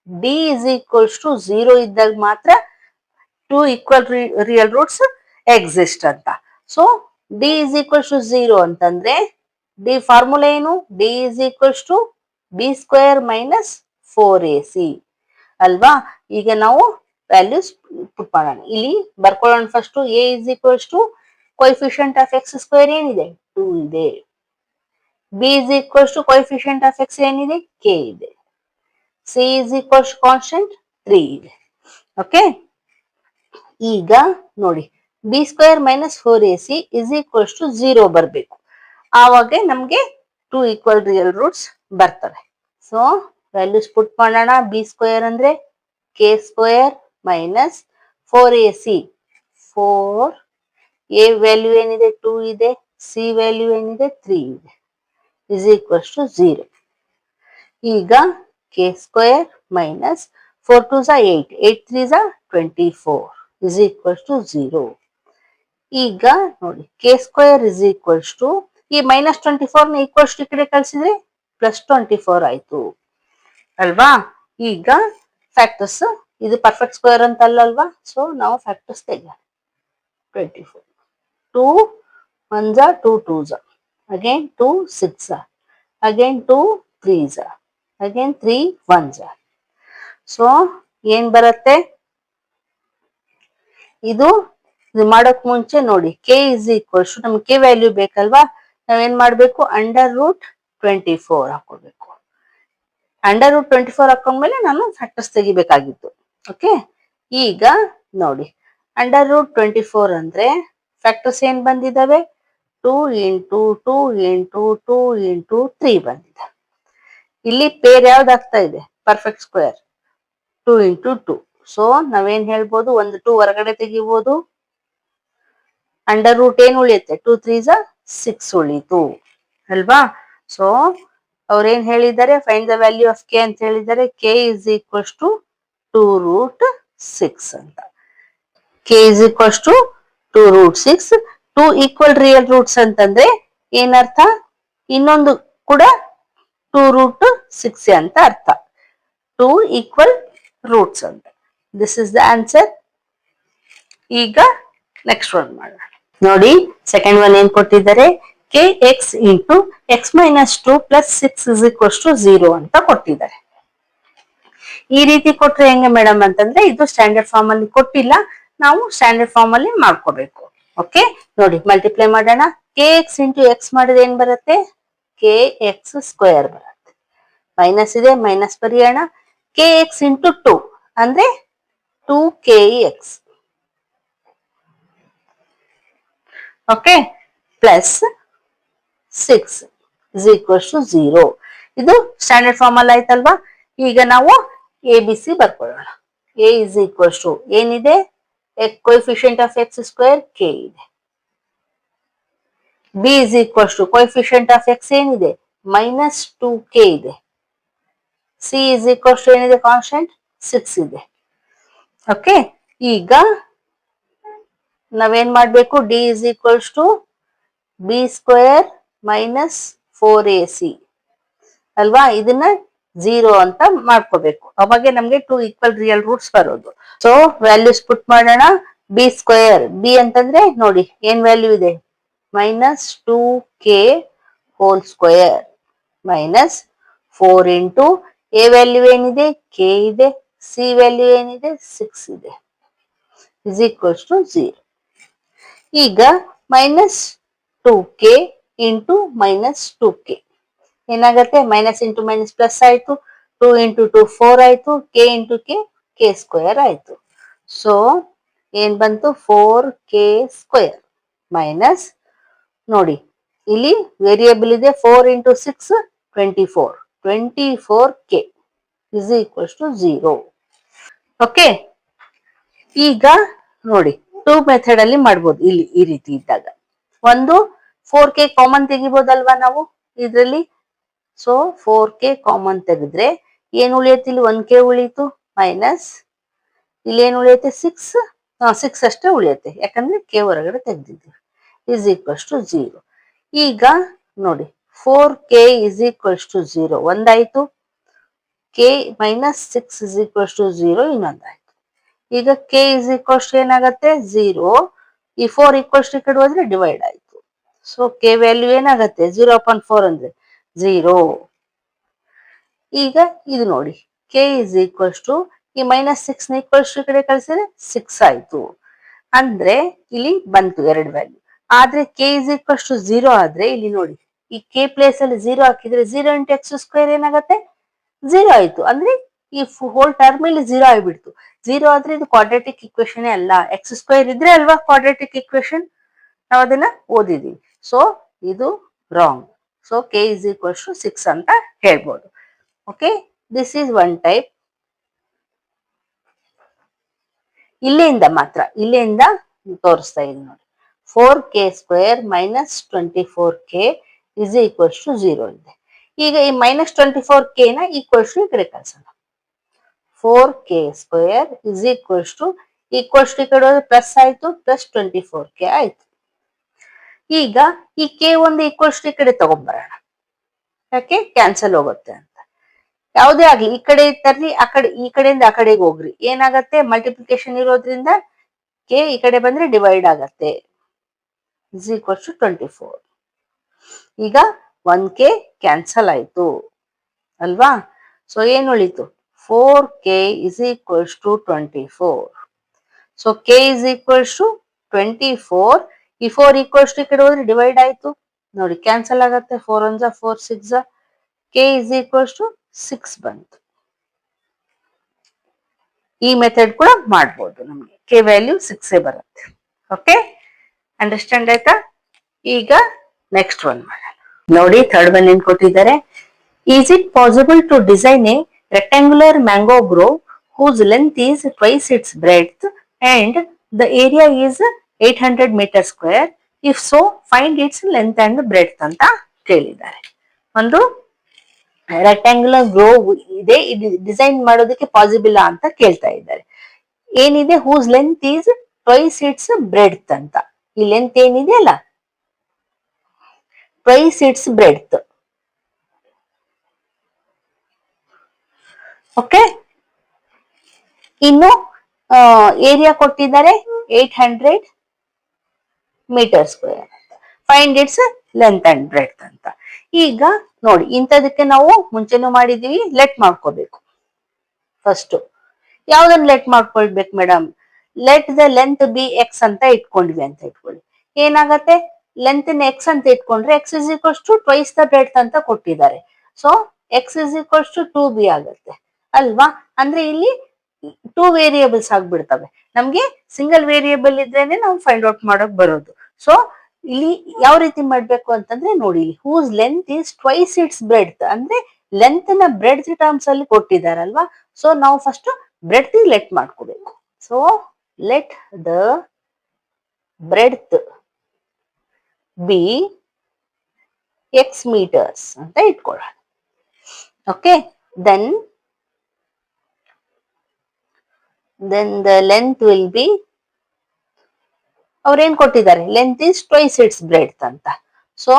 ಡಿ ಇಸ್ ಈಕ್ವಲ್ಸ್ ಟು 0 ಇದ್ದಾಗ ಮಾತ್ರ 2 ಈಕ್ವಲ್ ರಿಯಲ್ ರೂಟ್ಸ್ ಎಕ್ಸಿಸ್ಟ್ ಅಂತ. So D is equals to 0 ಅಂತಂದ್ರೆ ಡಿ ಫಾರ್ಮುಲಾ ಏನು? D is equals to b² minus 4ac ಅಲ್ವಾ? ಈಗ ನಾವು ವ್ಯಾಲ್ಯೂಸ್ ಪುಟ್ ಮಾಡೋಣ. ಇಲ್ಲಿ ಬರ್ಕೊಳ್ಳೋಣ. First a is equals to coefficient of x² ಏನಿದೆ? 2 ಇದೆ. b is equals to coefficient of x ಏನಿದೆ? k ಇದೆ. c is equals to constant 3 ಇದೆ. ಓಕೆ, ಈಗ ನೋಡಿ, b² minus 4ac is equals to 0 ಬರಬೇಕು. ಆವಾಗ ನಮ್ಗೆ 2 ಈಕ್ವಲ್ ರಿಯಲ್ ರೂಟ್ಸ್ ಬರ್ತವೆ. ಸೊ ವ್ಯಾಲ್ಯೂಸ್ ಪುಟ್ ಮಾಡೋಣ. b² ಅಂದ್ರೆ k² minus 4ac. 4 a value ಏನಿದೆ? 2 ಇದೆ. c ವ್ಯಾಲ್ಯೂ ಏನಿದೆ? 3 ಇದೆ. Is equals to 0. ಈಗ k² minus 4 2s 8, 8 3s 24 is equals to 0. ಈಗ ನೋಡಿ, k² ಇಸ್ ಈಕ್ವಲ್ಸ್ ಟು ಈ ಮೈನಸ್ 24 ನ ಈಕ್ವಲ್ಸ್ ಟು ಈ ಕಡೆ ಕಳಿಸಿದ್ರೆ ಪ್ಲಸ್ 24 ಆಯ್ತು ಅಲ್ವಾ? ಈಗ ಫ್ಯಾಕ್ಟರ್ಸ್, ಇದು ಪರ್ಫೆಕ್ಟ್ ಸ್ಕ್ವೇರ್ ಅಂತ ಅಲ್ಲಲ್ವಾ? ಸೊ ನಾವು factors ತೆಗೆಯೋಣ. 24 2 1s 2 2s again 2 6s again 2 3s again 3 1s. So ಏನ್ ಬರುತ್ತೆ? ಇದು ಮಾಡೋಕ್ ಮುಂಚೆ ನೋಡಿ, ಕೆ ಇಸ್ ಈಕ್ವಲ್ಸ್ ಟು, ನಮ್ಗೆ ಕೆ ವ್ಯಾಲ್ಯೂ ಬೇಕಲ್ವಾ? ನಾವೇನ್ ಮಾಡ್ಬೇಕು? √24 ಹಾಕೋಬೇಕು. √24 ಹಾಕೊಂಡ್ಮೇಲೆ ನಾನು ಫ್ಯಾಕ್ಟರ್ಸ್ ತೆಗಿಬೇಕಾಗಿತ್ತು. ಓಕೆ, ಈಗ ನೋಡಿ, √24 ಅಂದ್ರೆ ಫ್ಯಾಕ್ಟರ್ಸ್ ಏನ್ ಬಂದಿದಾವೆ? 2 ಇಂಟು 2 ಇಂಟು 2 ಇಂಟು 3 ಬಂದಿದೆ. ಇಲ್ಲಿ ಪೇರ್ ಯಾವ್ದು ಆಗ್ತಾ ಇದೆ? Perfect square 2 into 2. ಸೊ ನಾವೇನ್ ಹೇಳ್ಬೋದು? ಒಂದು 2 ಹೊರಗಡೆ ತೆಗಿಬಹುದು. ಅಂಡರ್ ರೂಟ್ ಏನ್ ಉಳಿಯುತ್ತೆ? 2 3s 6 ಉಳಿತು ಅಲ್ವಾ? ಸೊ ಅವ್ರೇನ್ ಹೇಳಿದ್ದಾರೆ? Find the value of k ಅಂತ ಹೇಳಿದ್ದಾರೆ. ಕೆ ಇಸ್ ಈಕ್ವಲ್ಸ್ ಟು 2√6 ಅಂತ. K is equals to 2√6. 2 equal real roots ಅಂತಂದ್ರೆ ಏನರ್ಥ? ಇನ್ನೊಂದು ಕೂಡ 2√6 ಅಂತ ಅರ್ಥ. 2 ಈಕ್ವಲ್ ರೂಟ್ಸ್ ಅಂತ. This is the answer. ಈಗ ನೆಕ್ಸ್ಟ್ ಒನ್ ಮಾಡೋಣ. ನೋಡಿ, ಸೆಕೆಂಡ್ ಒನ್ ಏನ್ ಕೊಟ್ಟಿದ್ದಾರೆ? kx into x minus 2 plus 6 is equals to 0 ಅಂತ ಕೊಟ್ಟಿದ್ದಾರೆ. ಈ ರೀತಿ ಕೊಟ್ರೆ ಹೆಂಗೆ ಮೇಡಮ್ ಅಂತಂದ್ರೆ, ಇದು ಸ್ಟ್ಯಾಂಡರ್ಡ್ ಫಾರ್ಮ್ ಅಲ್ಲಿ ಕೊಟ್ಟಿಲ್ಲ, ನಾವು ಸ್ಟ್ಯಾಂಡರ್ಡ್ ಫಾರ್ಮ್ ಅಲ್ಲಿ ಮಾಡ್ಕೋಬೇಕು. ಓಕೆ, ನೋಡಿ ಮಲ್ಟಿಪ್ಲೈ ಮಾಡೋಣ. kx ಇಂಟು x ಮಾಡಿದ್ರೆ ಏನ್ ಬರುತ್ತೆ? kx² ಬರುತ್ತೆ. ಮೈನಸ್ ಇದೆ, ಮೈನಸ್ ಬರೆಯೋಣ. kx ಇಂಟು 2 ಅಂದ್ರೆ 2kx. Okay, plus 6 is equals to 0. ಇದು ಸ್ಟ್ಯಾಂಡರ್ಡ್ ಫಾರ್ಮ್ ಅಲ್ಲಿ ಆಯ್ತಲ್ವಾ? ಈಗ ನಾವು ABC ಬರ್ಕೊಳ್ಳೋಣ. a ಇಸ್ ಈಕ್ವಲ್ಸ್ ಟು ಏನಿದೆ? ಕೊಯಿಫಿಷಿಯಂಟ್ ಆಫ್ x² k ಇದೆ. b is equals to coefficient of x ಏನಿದೆ? ಮೈನಸ್ 2k ಇದೆ. c ಇಸ್ ಈಕ್ವಲ್ಸ್ ಟು ಏನಿದೆ? ಕಾನ್ಸ್ಟೆಂಟ್ 6 ಇದೆ. ಓಕೆ, ಈಗ ನಾವೇನ್ ಮಾಡ್ಬೇಕು? D is equals to b² minus 4ac ಅಲ್ವಾ? ಇದನ್ನ 0 ಅಂತ ಮಾಡ್ಕೋಬೇಕು. ಅವಾಗ ನಮ್ಗೆ 2 ಈಕ್ವಲ್ ರಿಯಲ್ ರೂಟ್ಸ್ ಬರೋದು. ಸೊ ವ್ಯಾಲ್ಯೂಸ್ ಪುಟ್ ಮಾಡೋಣ. b², b ಅಂತಂದ್ರೆ ನೋಡಿ ಏನ್ ವ್ಯಾಲ್ಯೂ ಇದೆ? Minus 2k whole square minus 4 into a value ಏನಿದೆ? k ಇದೆ. c ವ್ಯಾಲ್ಯೂ ಏನಿದೆ? 6 ಇದೆ. Is equals to 0. ಈಗ minus 2k into minus 2k ಏನಾಗತ್ತೆ? ಮೈನಸ್ ಇಂಟು ಮೈನಸ್ ಪ್ಲಸ್ ಆಯ್ತು. 2 ಇಂಟು 2 4 ಆಯ್ತು. k ಇಂಟು k k² ಆಯ್ತು. ಸೊ ಏನ್ ಬಂತು 4k² ಮೈನಸ್ ನೋಡಿ ಇಲ್ಲಿ ವೇರಿಯೇಬಲ್ ಇದೆ 4 into 6 24k is equals to 0. Okay, ಈಗ ನೋಡಿ ಟೂ ಮೆಥಡ್ ಅಲ್ಲಿ ಮಾಡ್ಬೋದು. ಇಲ್ಲಿ ಈ ರೀತಿ ಇದ್ದಾಗ ಒಂದು 4k ಕಾಮನ್ ತೆಗಿಬೋದಲ್ವಾ ನಾವು ಇದ್ರಲ್ಲಿ. ಸೊ 4k ಕಾಮನ್ ತೆಗೆದ್ರೆ ಏನ್ ಉಳಿಯುತ್ತೆ, ಇಲ್ಲಿ 1k ಉಳಿಯಿತು ಮೈನಸ್ ಇಲ್ಲಿ ಏನ್ ಉಳಿಯುತ್ತೆ 6 ಅಷ್ಟೇ ಉಳಿಯುತ್ತೆ, ಯಾಕಂದ್ರೆ k ಹೊರಗಡೆ ತೆಗ್ದಿದ್ದೀವಿ. Is equals to 0. ಈಗ ನೋಡಿ 4k ಇಸ್ ಈಕ್ವಲ್ಸ್ ಟು 0 ಒಂದಾಯ್ತು, k minus 6 is equals to 0 ಇನ್ನೊಂದಾಯ್ತು. ಈಗ k ಇಸ್ ಈಕ್ವಲ್ಸ್ ಟು ಏನಾಗತ್ತೆ 0, ಈ 4 ಈಕ್ವಲ್ಸ್ ಟು ಈ ಕಡೆ ಹೋದ್ರೆ ಡಿವೈಡ್ ಆಯ್ತು. ಸೊ k ವ್ಯಾಲ್ಯೂ ಏನಾಗತ್ತೆ 0/4 ಅಂದ್ರೆ 0. ಈಗ ಇದು ನೋಡಿ k ಇಸ್ ಈಕ್ವಲ್ಸ್ ಟು ಈ ಮೈನಸ್ 6 ನ ಈಕ್ವಲ್ಸ್ ಟು ಈ ಕಡೆ ಕಳಿಸಿದ್ರೆ 6 ಆಯ್ತು. ಅಂದ್ರೆ ಇಲ್ಲಿ ಬಂತು 2 ವ್ಯಾಲ್ಯೂ. ಆದ್ರೆ k ಇಸ್ ಈಕ್ವಲ್ಸ್ ಟು 0 ಆದ್ರೆ ಇಲ್ಲಿ ನೋಡಿ ಈ k ಪ್ಲೇಸ್ ಅಲ್ಲಿ 0 ಹಾಕಿದ್ರೆ 0 ಇಂಟು x² ಏನಾಗತ್ತೆ 0 ಆಯ್ತು. ಅಂದ್ರೆ ಈ ಹೋಲ್ ಟರ್ಮ್ ಇಲ್ಲಿ 0 ಆಗಿಬಿಡ್ತು. 0 ಆದ್ರೆ ಇದು ಕ್ವಾಡ್ರಾಟಿಕ್ ಇಕ್ವೇಶನ್ ಅಲ್ಲ, x² ಇದ್ರೆ ಅಲ್ವಾ ಕ್ವಾಡ್ರಾಟಿಕ್ ಇಕ್ವೇಶನ್, ನಾವು ಅದನ್ನ ಓದಿದೀವಿ. ಸೊ ಇದು wrong. So k is equals to 6 ಅಂತ ಹೇಳ್ಬೋದು. Okay, this is one type. ಇಲ್ಲಿಂದ ಮಾತ್ರ ಇಲ್ಲಿಂದ ತೋರಿಸ್ತಾ ಇದೆ ನೋಡಿ 4k² minus 24k is equals to 0 ಇದೆ. ಈಗ ಈ ಮೈನಸ್ 24k ನ ಈಕ್ವಲ್ಸ್ ಟು ಈ ಕಡೆ ಕಳ್ಸೋಣ. 4k² ಇಸ್ ಈಕ್ವಲ್ಸ್ ಟು ಈ ಕಡೆ ಪ್ಲಸ್ ಆಯ್ತು, ಪ್ಲಸ್ 24k ಆಯ್ತು. ಈಗ ಈ k ಒಂದು ಈಕ್ವಲ್ಸ್ ಟು ಈ ಕಡೆ ತಗೊಂಡ್ಬರೋಣ, ಯಾಕೆ ಕ್ಯಾನ್ಸಲ್ ಹೋಗುತ್ತೆ ಅಂತ. ಯಾವುದೇ ಆಗ್ಲಿ ಈ ಕಡೆ ತರ್ಲಿ, ಆ ಕಡೆ ಈ ಕಡೆಯಿಂದ ಆ ಕಡೆಗೆ ಹೋಗ್ರಿ, ಏನಾಗತ್ತೆ ಮಲ್ಟಿಪ್ಲಿಕೇಶನ್ ಇರೋದ್ರಿಂದ k ಈ ಕಡೆ ಬಂದ್ರೆ ಡಿವೈಡ್ ಆಗತ್ತೆ. Is equals to 24. ಈಗ 1k ಕ್ಯಾನ್ಸಲ್ ಆಯ್ತು ಅಲ್ವಾ. ಸೊ ಏನ್ ಉಳಿತು 4k is equals to 24. So k is equals to 24. ಈ 4 ಈಕ್ವಲ್ಸ್ ಟು ಈ ಕಡೆ ಹೋದ್ರೆ ಡಿವೈಡ್ ಆಯ್ತು ನೋಡಿ, ಕ್ಯಾನ್ಸಲ್ ಆಗತ್ತೆ. 4 1 4 6 k ಇಸ್ ಈಕ್ವಲ್ಸ್ ಟು 6 ಬಂತು. ಈ ಮೆಥಡ್ ಕೂಡ ಮಾಡ್ಬೋದು, ನಮ್ಗೆ k ವ್ಯಾಲ್ಯೂ 6 ಬರುತ್ತೆ. ಓಕೆ, ಅಂಡರ್ಸ್ಟ್ಯಾಂಡ್ ಆಯ್ತಾ. ಈಗ ನೆಕ್ಸ್ಟ್ ಒನ್ ಮಾಡೋಣ ನೋಡಿ. ಥರ್ಡ್ ಒನ್ ಏನ್ ಕೊಟ್ಟಿದ್ದಾರೆ, is it possible to design a rectangular mango grove whose length is twice its breadth and the area is 800 meters square. If so, find its length and breadth ಅಂತ ಕೇಳಿದ್ದಾರೆ. ಒಂದು rectangular grove ಇದೆ, design ಮಾಡೋದಕ್ಕೆ possible ಅಂತ ಕೇಳ್ತಾ ಇದ್ದಾರೆ. ಏನಿದೆ whose length is twice its breadth ಅಂತ. ಈ ಲೆಂತ್ ಏನಿದೆ ಅಲ್ಲ ಟ್ವೈಸ್ ಇಟ್ಸ್ ಬ್ರೆಡ್ತ್. ಓಕೆ, ಇನ್ನು ಏರಿಯಾ ಕೊಟ್ಟಿದ್ದಾರೆ 800 metre square. Find its length and breadth ಅಂತ. ಈಗ ನೋಡಿ ಇಂಥದಕ್ಕೆ ನಾವು ಮುಂಚೆನೂ ಮಾಡಿದೀವಿ, ಲೆಟ್ ಮಾಡ್ಕೋಬೇಕು. ಫಸ್ಟ್ ಯಾವ್ದನ್ನ ಲೆಟ್ ಮಾಡ್ಕೊಳ್ಬೇಕು madam, let the length be x ಅಂತ ಇಟ್ಕೊಂಡ್ವಿ ಅಂತ ಇಟ್ಕೊಳ್ಳಿ. ಏನಾಗತ್ತೆ ಲೆಂತ್ ಎಕ್ಸ್ ಅಂತ ಇಟ್ಕೊಂಡ್ರೆ x is equals to twice the breadth ಅಂತ ಕೊಟ್ಟಿದ್ದಾರೆ. So x is equals to 2b ಆಗುತ್ತೆ ಅಲ್ವಾ. ಅಂದ್ರೆ ಇಲ್ಲಿ 2 ವೇರಿಯೇಬಲ್ಸ್ ಆಗ್ಬಿಡ್ತವೆ. ನಮ್ಗೆ ಸಿಂಗಲ್ ವೇರಿಯೇಬಲ್ ಇದ್ರೇನೆ ನಾವು ಫೈಂಡ್ ಔಟ್ ಮಾಡಕ್ ಬರೋದು. ಸೊ ಇಲ್ಲಿ ಯಾವ ರೀತಿ ಮಾಡ್ಬೇಕು ಅಂತಂದ್ರೆ ನೋಡಿ, whose length is twice its breadth ಅಂದ್ರೆ ಲೆಂತ್ ನ ಬ್ರೆಡ್ತ್ ಟರ್ಮ್ಸ್ ಅಲ್ಲಿ ಕೊಟ್ಟಿದಾರಲ್ವಾ. ಸೊ ನಾವು ಫಸ್ಟ್ ಬ್ರೆಡ್ತ್ ಲೆಟ್ ಮಾಡ್ಕೋಬೇಕು. So let the breadth be x metres ಅಂತ ಇಟ್ಕೊಳ್ಳೋಣ. Okay, then the length will be, ಅವ್ರೇನ್ ಕೊಟ್ಟಿದ್ದಾರೆ length is twice its breadth ಅಂತ. ಸೊ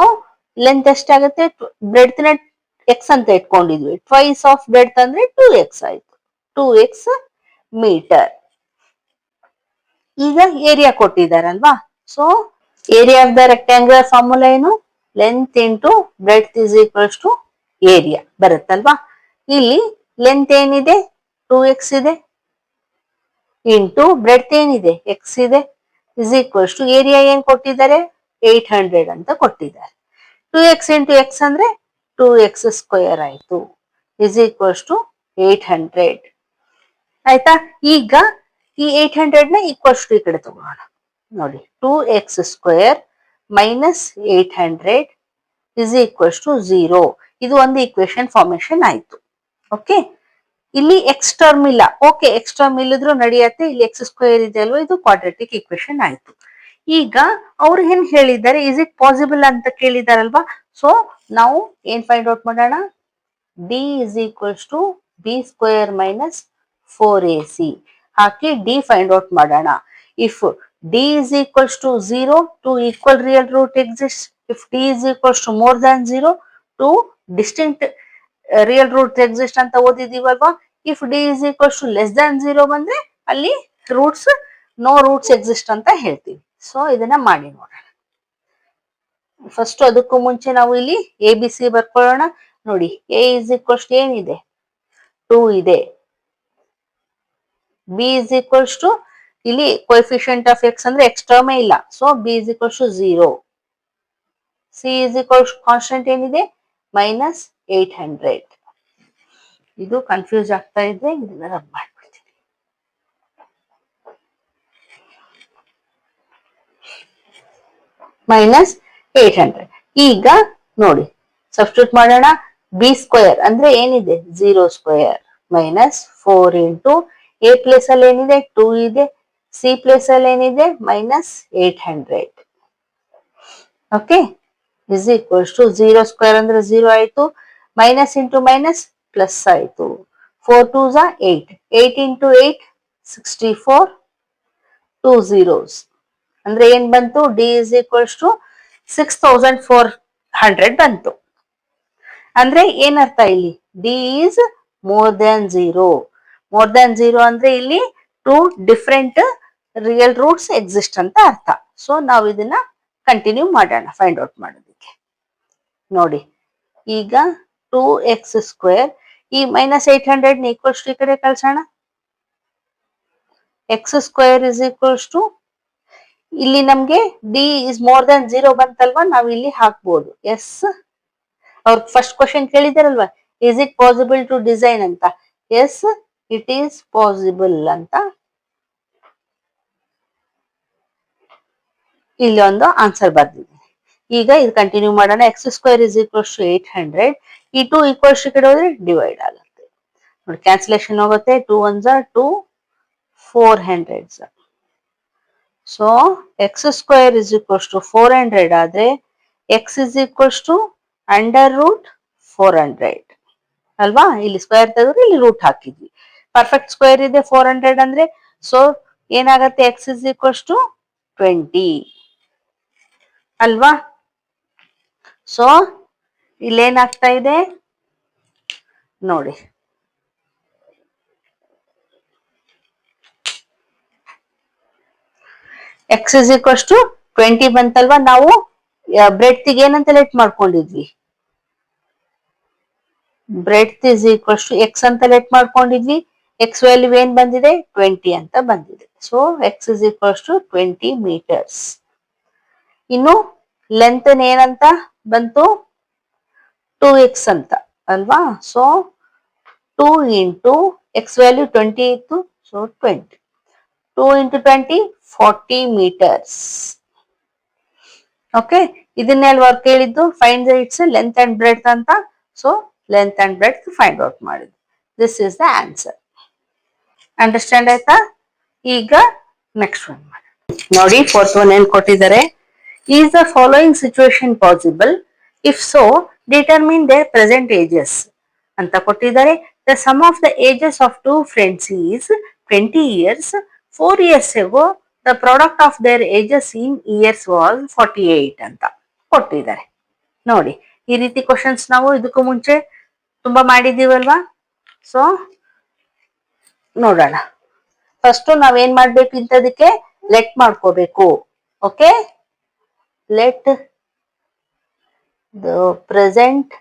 ಲೆಂತ್ ಎಷ್ಟಾಗುತ್ತೆ, ಬ್ರೆಡ್ತ್ ನ ಎಕ್ಸ್ ಅಂತ ಇಟ್ಕೊಂಡಿದ್ವಿ, ಟ್ವೈಸ್ ಆಫ್ ಬ್ರೆಡ್ತ್ ಅಂದ್ರೆ 2x ಆಯ್ತು, 2x ಮೀಟರ್. ಈಗ ಏರಿಯಾ ಕೊಟ್ಟಿದಾರಲ್ವಾ. So area of the rectangular formula ಏನು, length into breadth is equals to area ಬರುತ್ತಲ್ವಾ. ಇಲ್ಲಿ ಲೆಂತ್ ಏನಿದೆ 2x ಇದೆ ಇಂಟು ಬ್ರೆಡ್ತ್ ಏನಿದೆ ಎಕ್ಸ್ ಇದೆ ಇಸ್ ಈಕ್ವಲ್ಸ್ ಟು ಏರಿಯಾ ಏನ್ ಕೊಟ್ಟಿದ್ದಾರೆ 800 ಅಂತ ಕೊಟ್ಟಿದ್ದಾರೆ. 2x ಇಂಟು ಎಕ್ಸ್ ಅಂದ್ರೆ 2x² ಆಯ್ತು ಇಸ್ ಈಕ್ವಲ್ಸ್ ಟು 800 ಆಯ್ತಾ. ಈಗ ಈ 800 ನ ಈಕ್ವಲ್ಸ್ ಟು ಈ ಕಡೆ ತಗೋಣ. ನೋಡಿ 2x² minus 800 is equals to 0. ಇದು ಒಂದು ಈಕ್ವೇಶನ್ ಫಾರ್ಮೇಶನ್ ಆಯ್ತು. ಓಕೆ, ಇಲ್ಲಿ ಎಕ್ಸ್ ಟರ್ಮ್ ಇಲ್ಲ. ಓಕೆ, ಎಕ್ಸ್ ಟರ್ಮ್ ಇಲ್ಲಿದ್ರು ನಡೆಯತ್ತೆ. ಇಲ್ಲಿ x² ಇದೆ ಅಲ್ವಾ, ಇದು ಕ್ವಾಡ್ರಾಟಿಕ್ ಈಕ್ವೇಶನ್ ಆಯ್ತು. ಈಗ ಅವ್ರು ಏನ್ ಹೇಳಿದ್ದಾರೆ, ಇಸ್ ಇಟ್ ಪಾಸಿಬಲ್ ಅಂತ ಕೇಳಿದಾರಲ್ವಾ. ಸೊ ನಾವು ಏನ್ ಫೈಂಡ್ ಔಟ್ ಮಾಡೋಣ, D is equals to b² minus 4ac ಹಾಕಿ ಡಿ ಫೈಂಡ್ ಔಟ್ ಮಾಡೋಣ. If D is equals to 0, two equal real root exist. If D is equals to more than 0, two distinct real root exist ಅಂತ ಓದಿದೀವಲ್ವಾ. If D is equals to less than 0 ಬಂದ್ರೆ ಅಲ್ಲಿ roots no roots exist ಅಂತ ಹೇಳ್ತೀವಿ. So ಇದನ್ನ ಮಾಡಿ ನೋಡೋಣ. First ಅದಕ್ಕೂ ಮುಂಚೆ ನಾವು ಇಲ್ಲಿ ಎ ಬಿ ಸಿ ಬರ್ಕೊಳ್ಳೋಣ. ನೋಡಿ, ಎ ಇಸ್ ಈಕ್ವಲ್ಸ್ ಟು ಏನಿದೆ, 2 ಇದೆ. ಬಿ ಇಸ್ ಈಕ್ವಲ್ಸ್ ಟು, ಇಲ್ಲಿ ಕೋಎಫಿಷಿಯಂಟ್ ಆಫ್ ಎಕ್ಸ್ ಅಂದ್ರೆ ಎಕ್ಸ್ ಟರ್ಮೇ ಇಲ್ಲ. So b is equals to 0. C is equals constant ಏನಿದೆ, ಮೈನಸ್ 800. ಇದು ಕನ್ಫ್ಯೂಸ್ ಆಗ್ತಾ ಇದ್ರೆ ಇದನ್ನ ರಬ್ ಮಾಡ್ಬಿಡ್ತೀನಿ. ಮೈನಸ್ 800. ಈಗ ನೋಡಿ ಸಬ್ಸ್ಟಿಟ್ಯೂಟ್ ಮಾಡೋಣ. b² ಅಂದ್ರೆ ಏನಿದೆ, 0² ಮೈನಸ್ 4 ಇಂಟು ಎ ಪ್ಲೇಸ್ ಅಲ್ಲಿ ಏನಿದೆ 2 ಇದೆ, ಸಿ ಪ್ಲೇಸ್ ಅಲ್ಲಿ ಏನಿದೆ minus 800. Okay, is equals to 0² ಅಂದ್ರೆ 0 ಆಯ್ತು, ಮೈನಸ್ ಇಂಟು ಮೈನಸ್ ಪ್ಲಸ್ ಆಯ್ತು. 4 2s 8, 8 ಇಂಟು 8 64, 2 zeros ಅಂದ್ರೆ ಏನ್ ಬಂತು, ಡಿ ಇಸ್ ಈಕ್ವಲ್ಸ್ ಟು 6400 ಬಂತು. ಅಂದ್ರೆ ಏನರ್ಥ ಇಲ್ಲಿ, D is more than 0. More than 0 ಅಂದ್ರೆ ಇಲ್ಲಿ 2 ಡಿಫ್ರೆಂಟ್ ರಿಯಲ್ ರೂಟ್ಸ್ ಎಕ್ಸಿಸ್ಟ್ ಅಂತ ಅರ್ಥ. ಸೊ ನಾವು ಇದನ್ನ ಕಂಟಿನ್ಯೂ ಮಾಡೋಣ ಫೈಂಡ್ ಔಟ್ ಮಾಡೋದಕ್ಕೆ. ನೋಡಿ, ಈಗ 2x² ಈ ಮೈನಸ್ 800 ನ ಈಕ್ವಲ್ಸ್ ಟು ಈ ಕಡೆ ಕಳ್ಸೋಣ. x² ಇಸ್ ಈಕ್ವಲ್ಸ್ ಟು, ಇಲ್ಲಿ ನಮ್ಗೆ ಡಿ ಇಸ್ ಮೋರ್ ದ್ಯಾನ್ 0 ಬಂತಲ್ವಾ, ನಾವ್ ಇಲ್ಲಿ ಹಾಕ್ಬೋದು ಎಸ್. ಅವ್ರ ಫಸ್ಟ್ ಕ್ವಶನ್ ಕೇಳಿದಾರಲ್ವಾ, is it possible to design ಅಂತ. ಎಸ್, ಇಟ್ ಈಸ್ ಪಾಸಿಬಲ್ ಅಂತ ಇಲ್ಲಿ ಒಂದು ಆನ್ಸರ್ ಬರ್ದಿದೆ. ಈಗ ಇದು ಕಂಟಿನ್ಯೂ ಮಾಡೋಣ. x² is equals to 800. ಈ 2 ಈಕ್ವಲ್ಸ್ ಈ ಕಡೆ ಹೋದ್ರೆ ಡಿವೈಡ್ ಆಗುತ್ತೆ. ನೋಡಿ, ಕ್ಯಾನ್ಸಲೇಷನ್ ಹೋಗುತ್ತೆ. 2 1s 2, 400s. So x² is equals to 400 ಆದ್ರೆ x is equals to under root 400 ಅಲ್ವಾ. ಇಲ್ಲಿ ಸ್ಕ್ವೇರ್ ತೆಗೆದ್ರೆ ಇಲ್ಲಿ ರೂಟ್ ಹಾಕಿದ್ವಿ. ಪರ್ಫೆಕ್ಟ್ ಸ್ಕ್ವೇರ್ ಇದೆ 400 ಅಂದ್ರೆ. ಸೊ ಏನಾಗತ್ತೆ, x ಇಸ್ ಈಕ್ವಲ್ಸ್ ಟು 20 ಅಲ್ವಾ. ಸೊ ಇಲ್ಲೇನಾಗ್ತಾ ಇದೆ ನೋಡಿ, x ಇಸ್ ಈಕ್ವಲ್ಸ್ ಟು 20 ಬಂತಲ್ವಾ. ನಾವು ಬ್ರೆಡ್ತಿಗೆ ಏನಂತ ಲೆಟ್ ಮಾಡ್ಕೊಂಡಿದ್ವಿ, breadth is equals to x ಅಂತ ಲೆಟ್ ಮಾಡ್ಕೊಂಡಿದ್ವಿ. x ವ್ಯಾಲ್ಯೂ ಏನ್ ಬಂದಿದೆ, 20 ಅಂತ ಬಂದಿದೆ. So x is equals to 20 meters. ಇನ್ನು ಲೆಂತ್ ಏನಂತ ಬಂತು, 2x ಅಂತ ಅಲ್ವಾ. ಸೊ 2 ಇಂಟು x ವ್ಯಾಲ್ಯೂ 20 ಇತ್ತು, ಸೊ 20. 2 into 20 40 meters. ಓಕೆ, ಇದನ್ನೆಲ್ವಾ ಅವ್ರು ಕೇಳಿದ್ದು, find the its length and breadth ಅಂತ. So length and breadth find out ಮಾಡಿದ್ವಿ. This is the answer. Understand ಆಯ್ತಾ. ಈಗ ನೆಕ್ಸ್ಟ್ ಒನ್ ಮಾಡಿ ನೋಡಿ. ಫೋರ್ತ್ ಒನ್ ಏನ್ ಕೊಟ್ಟಿದ್ದಾರೆ, is the following situation possible, if so determine their present ages ಅಂತ ಕೊಟ್ಟಿದ್ದಾರೆ. The sum of the ages of 2 friends is 20 years. 4 years ago the product of their ages in years was 48 ಅಂತ ಕೊಟ್ಟಿದ್ದಾರೆ. ನೋಡಿ, ಈ ರೀತಿ questions ನಾವು ಇದಕ್ಕೂ ಮುಂಚೆ ತುಂಬಾ ಮಾಡಿದೀವಲ್ವಾ. ಸೊ ನೋಡೋಣ. ಫಸ್ಟ್ ನಾವೇನ್ ಮಾಡ್ಬೇಕು, ಇಂಥದಕ್ಕೆ ಲೆಟ್ ಮಾಡ್ಕೋಬೇಕು. Okay, let the present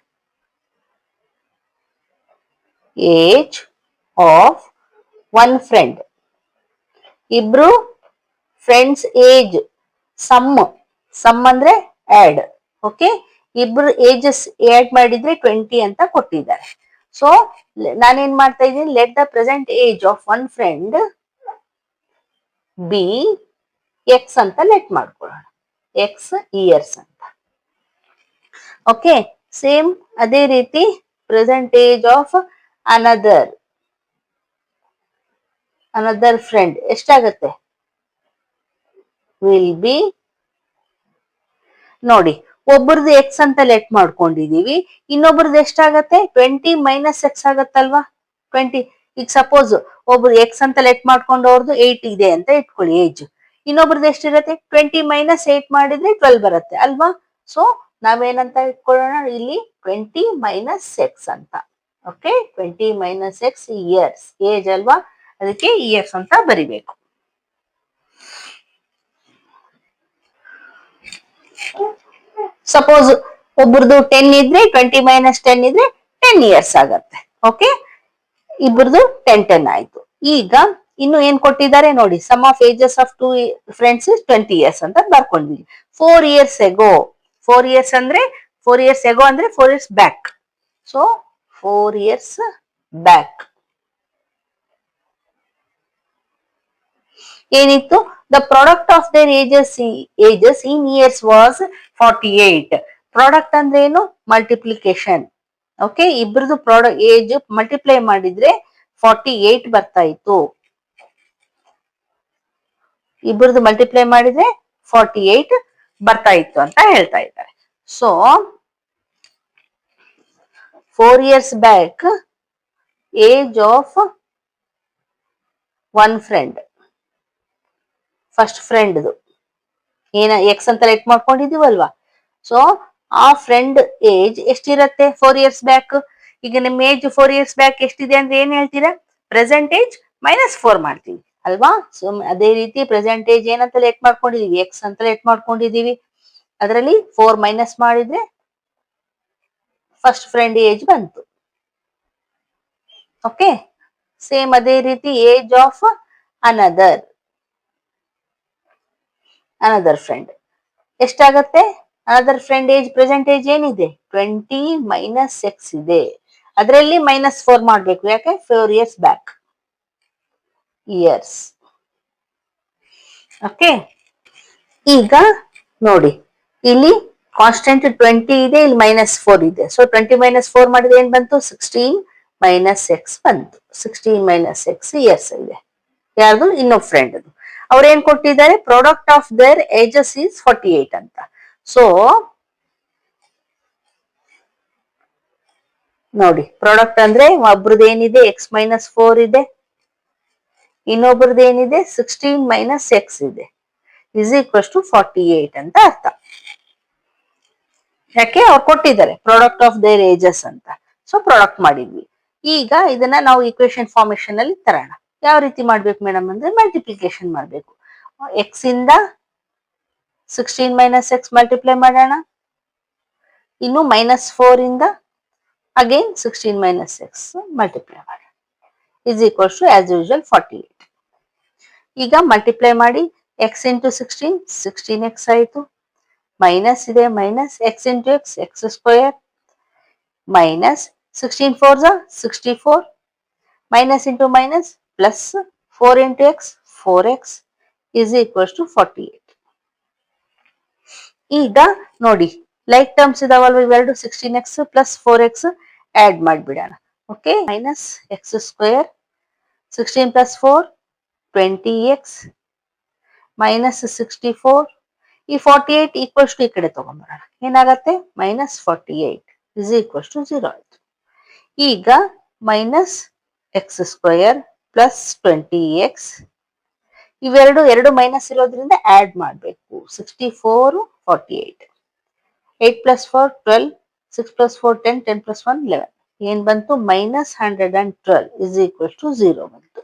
age of one friend. ಇಬ್ರು ಫ್ರೆಂಡ್ಸ್ ಏಜ್ ಸಮ್ ಅಂದ್ರೆ ಆಡ್. ಓಕೆ, ಇಬ್ರು ಏಜಸ್ ಆಡ್ ಮಾಡಿದ್ರೆ 20 ಅಂತ ಕೊಟ್ಟಿದ್ದಾರೆ. ಸೊ ನಾನೇನ್ ಮಾಡ್ತಾ ಇದ್ದೀನಿ, let the present age of one friend B x ಅಂತ ಲೆಟ್ ಮಾಡ್ಕೊಳ್ಳೋಣ, ಎಕ್ಸ್ ಇಯರ್ಸ್ ಅಂತ. ಓಕೆ, ಸೇಮ್ ಅದೇ ರೀತಿ ಪ್ರೆಸೆಂಟೇಜ್ ಆಫ್ ಅನದರ್ ಫ್ರೆಂಡ್ ಎಷ್ಟಾಗತ್ತೆ? ವಿಲ್ ಬಿ, ನೋಡಿ ಒಬ್ಬರದು ಎಕ್ಸ್ ಅಂತ ಲೆಟ್ ಮಾಡ್ಕೊಂಡಿದೀವಿ, ಇನ್ನೊಬ್ರದ್ದು ಎಷ್ಟಾಗತ್ತೆ? 20 ಮೈನಸ್ ಎಕ್ಸ್ ಆಗತ್ತಲ್ವಾ? 20. ಈಗ ಸಪೋಸ್ ಒಬ್ರು ಎಕ್ಸ್ ಅಂತ ಲೆಟ್ ಮಾಡ್ಕೊಂಡವ್ರದ್ದು 8 ಇದೆ ಅಂತ ಇಟ್ಕೊಳ್ಳಿ ಏಜ್, ಇನ್ನೊಬ್ರದ್ದು ಎಷ್ಟಿರತ್ತೆ? 20 ಮೈನಸ್ 8 ಮಾಡಿದ್ರೆ 12 ಬರುತ್ತೆ ಅಲ್ವಾ? ಸೊ ನಾವೇನಂತ ಇಟ್ಕೊಳ್ಳೋಣ ಇಲ್ಲಿ? 20 ಮೈನಸ್ ಎಕ್ಸ್ ಅಂತ. Okay, 20 minus X years, age ಅಲ್ವಾ, ಅದಕ್ಕೆ ಇಯರ್ಸ್ ಅಂತ ಬರಿಬೇಕು. ಸಪೋಸ್ ಒಬ್ರದ್ದು 10 ಇದ್ರೆ 20 ಮೈನಸ್ 10 ಇದ್ರೆ 10 ಇಯರ್ಸ್ ಆಗತ್ತೆ. ಓಕೆ, ಇಬ್ರದ್ದು 10 ಆಯ್ತು. ಈಗ ಇನ್ನು ಏನ್ ಕೊಟ್ಟಿದ್ದಾರೆ ನೋಡಿ, sum of ages of two friends is 20 years ಅಂತ ಬರ್ಕೊಂಡ್ವಿ. 4 ಇಯರ್ಸ್ ಎಗೋ, 4 ಇಯರ್ಸ್ ಅಂದ್ರೆ 4 ಇಯರ್ಸ್ ಎಗೋ ಅಂದ್ರೆ 4 years back. So 4 years back ಏನಿತ್ತು? The product of their ages in years was 48. Product ಅಂದ್ರೆ ಏನು? ಮಲ್ಟಿಪ್ಲಿಕೇಶನ್. ಓಕೆ, ಇಬ್ರದ್ದು ಪ್ರಾಡಕ್ಟ್ ಏಜ್ ಮಲ್ಟಿಪ್ಲೈ ಮಾಡಿದ್ರೆ 48 ಬರ್ತಾ ಇತ್ತು. ಇಬ್ರದ್ದು ಮಲ್ಟಿಪ್ಲೈ ಮಾಡಿದ್ರೆ 48 ಬರ್ತಾ ಇತ್ತು ಅಂತ ಹೇಳ್ತಾ ಇದ್ದಾರೆ. So 4 years back age of one friend, first ಫ್ರೆಂಡ್ದು ಏನ ಎಕ್ಸ್ ಅಂತ ಲೆಟ್ ಮಾಡ್ಕೊಂಡಿದೀವಲ್ವಾ? ಸೊ ಆ ಫ್ರೆಂಡ್ ಏಜ್ ಎಷ್ಟಿರತ್ತೆ 4 ಇಯರ್ಸ್ ಬ್ಯಾಕ್? ಈಗ ನಿಮ್ ಏಜ್ 4 ಇಯರ್ಸ್ ಬ್ಯಾಕ್ ಎಷ್ಟಿದೆ ಅಂದ್ರೆ ಏನ್ ಹೇಳ್ತೀರಾ? ಪ್ರೆಸೆಂಟ್ ಏಜ್ ಮೈನಸ್ 4 ಮಾಡ್ತೀವಿ ಅಲ್ವಾ? ಸೊ ಅದೇ ರೀತಿ ಪ್ರೆಸೆಂಟ್ ಏಜ್ ಏನಂತ ಲೆಟ್ ಮಾಡ್ಕೊಂಡಿದೀವಿ? ಎಕ್ಸ್ ಅಂತ ಲೆಟ್ ಮಾಡ್ಕೊಂಡಿದೀವಿ. ಅದರಲ್ಲಿ 4 ಮೈನಸ್ ಮಾಡಿದ್ರೆ ಫಸ್ಟ್ ಫ್ರೆಂಡ್ ಏಜ್ ಬಂತು. ಓಕೆ, ಸೇಮ್ ಅದೇ ರೀತಿ ಏಜ್ ಆಫ್ ಅನದರ್ ಫ್ರೆಂಡ್ ಎಷ್ಟಾಗತ್ತೆ? Another friend age present age ಏನಿದೆ? 20 ಮೈನಸ್ ಎಕ್ಸ್ ಇದೆ, ಅದರಲ್ಲಿ ಮೈನಸ್ 4 ಮಾಡ್ಬೇಕು. ಯಾಕೆ? 4 ಇಯರ್ಸ್ ಬ್ಯಾಕ್ ಇಯರ್ಸ್. ಓಕೆ, ಈಗ ನೋಡಿ ಇಲ್ಲಿ ಕಾನ್ಸ್ಟೆಂಟ್ 20 ಇದೆ, ಇಲ್ಲಿ ಮೈನಸ್ 4 ಇದೆ. ಸೊ 20 ಮೈನಸ್ 4 ಮಾಡಿದ್ರೆ ಏನ್ ಬಂತು? 16 ಮೈನಸ್ ಎಕ್ಸ್ ಬಂತು. 16 ಮೈನಸ್ ಎಕ್ಸ್ ಇಯರ್ಸ್ ಇದೆ. ಯಾರ್ದು? ಇನ್ನೊಬ್ಬ ಫ್ರೆಂಡ್. ಅವ್ರು ಏನ್ ಕೊಟ್ಟಿದ್ದಾರೆ? Product of their ages is 48 ಅಂತ. ಸೊ ನೋಡಿ, ಪ್ರಾಡಕ್ಟ್ ಅಂದ್ರೆ ಒಬ್ರದ್ದು ಏನಿದೆ? ಎಕ್ಸ್ ಮೈನಸ್ 4 ಇದೆ, ಇನ್ನೊಬ್ರದ್ದು ಏನಿದೆ? 16 ಮೈನಸ್ ಎಕ್ಸ್ ಇದೆ, ಇಸ್ ಈಕ್ವಲ್ಸ್ ಟು 48 ಅಂತ ಅರ್ಥ. ಯಾಕೆ? ಅವ್ರು ಕೊಟ್ಟಿದ್ದಾರೆ ಪ್ರಾಡಕ್ಟ್ ಆಫ್ ದೇರ್ ಏಜಸ್ ಅಂತ. ಸೊ ಪ್ರಾಡಕ್ಟ್ ಮಾಡಿದ್ವಿ. ಈಗ ಇದನ್ನ ನಾವು ಈಕ್ವೇಶನ್ ಫಾರ್ಮೇಶನ್ ಅಲ್ಲಿ ತರೋಣ. ಯಾವ ರೀತಿ ಮಾಡ್ಬೇಕು ಮೇಡಮ್ ಅಂದ್ರೆ ಮಲ್ಟಿಪ್ಲಿಕೇಶನ್ ಮಾಡ್ಬೇಕು. ಎಕ್ಸ್ ಇಂದ 16 ಮೈನಸ್ ಎಕ್ಸ್ ಮಲ್ಟಿಪ್ಲೈ ಮಾಡೋಣ, ಇನ್ನು ಮೈನಸ್ 4 ಇಂದ ಅಗೇನ್ 16 ಮೈನಸ್ ಎಕ್ಸ್ ಮಲ್ಟಿಪ್ಲೈ ಮಾಡೋಣ, is equals to as usual 48. ಈಗ ಮಲ್ಟಿಪ್ಲೈ ಮಾಡಿ ಎಕ್ಸ್ ಇಂಟು 16 ಎಕ್ಸ್ ಆಯ್ತು, ಮೈನಸ್ ಇದೆ minus x into x square, minus 16 4 64, minus into minus plus 4 into x 4x is equals to 48. ಈಗ ನೋಡಿ like terms ಇದಾವಲ್ವ ಇವೆರಡು, 16x plus 4x add ಮಾಡ್ಬಿಡೋಣ. Okay, minus x square 16 plus 4 20x minus 64, ಈ 48 equals to ಈ ಕಡೆ ತಗೊಂಡ್ಬರೋಣ. ಏನಾಗತ್ತೆ? Minus 48 is equals to 0 ಆಯ್ತು. ಈಗ minus x square plus 20x, ಇವೆರಡು ಎರಡು ಮೈನಸ್ ಇರೋದ್ರಿಂದ ಆಡ್ ಮಾಡಬೇಕು. 64 48, 8 ಪ್ಲಸ್ 4 12, 6 ಪ್ಲಸ್ 4 10, 10 ಪ್ಲಸ್ 1 11, ಏನ್ ಬಂತು? ಮೈನಸ್ 112 ಇಸ್ ಈಕ್ವಲ್ಸ್ ಟು 0 ಬಂತು.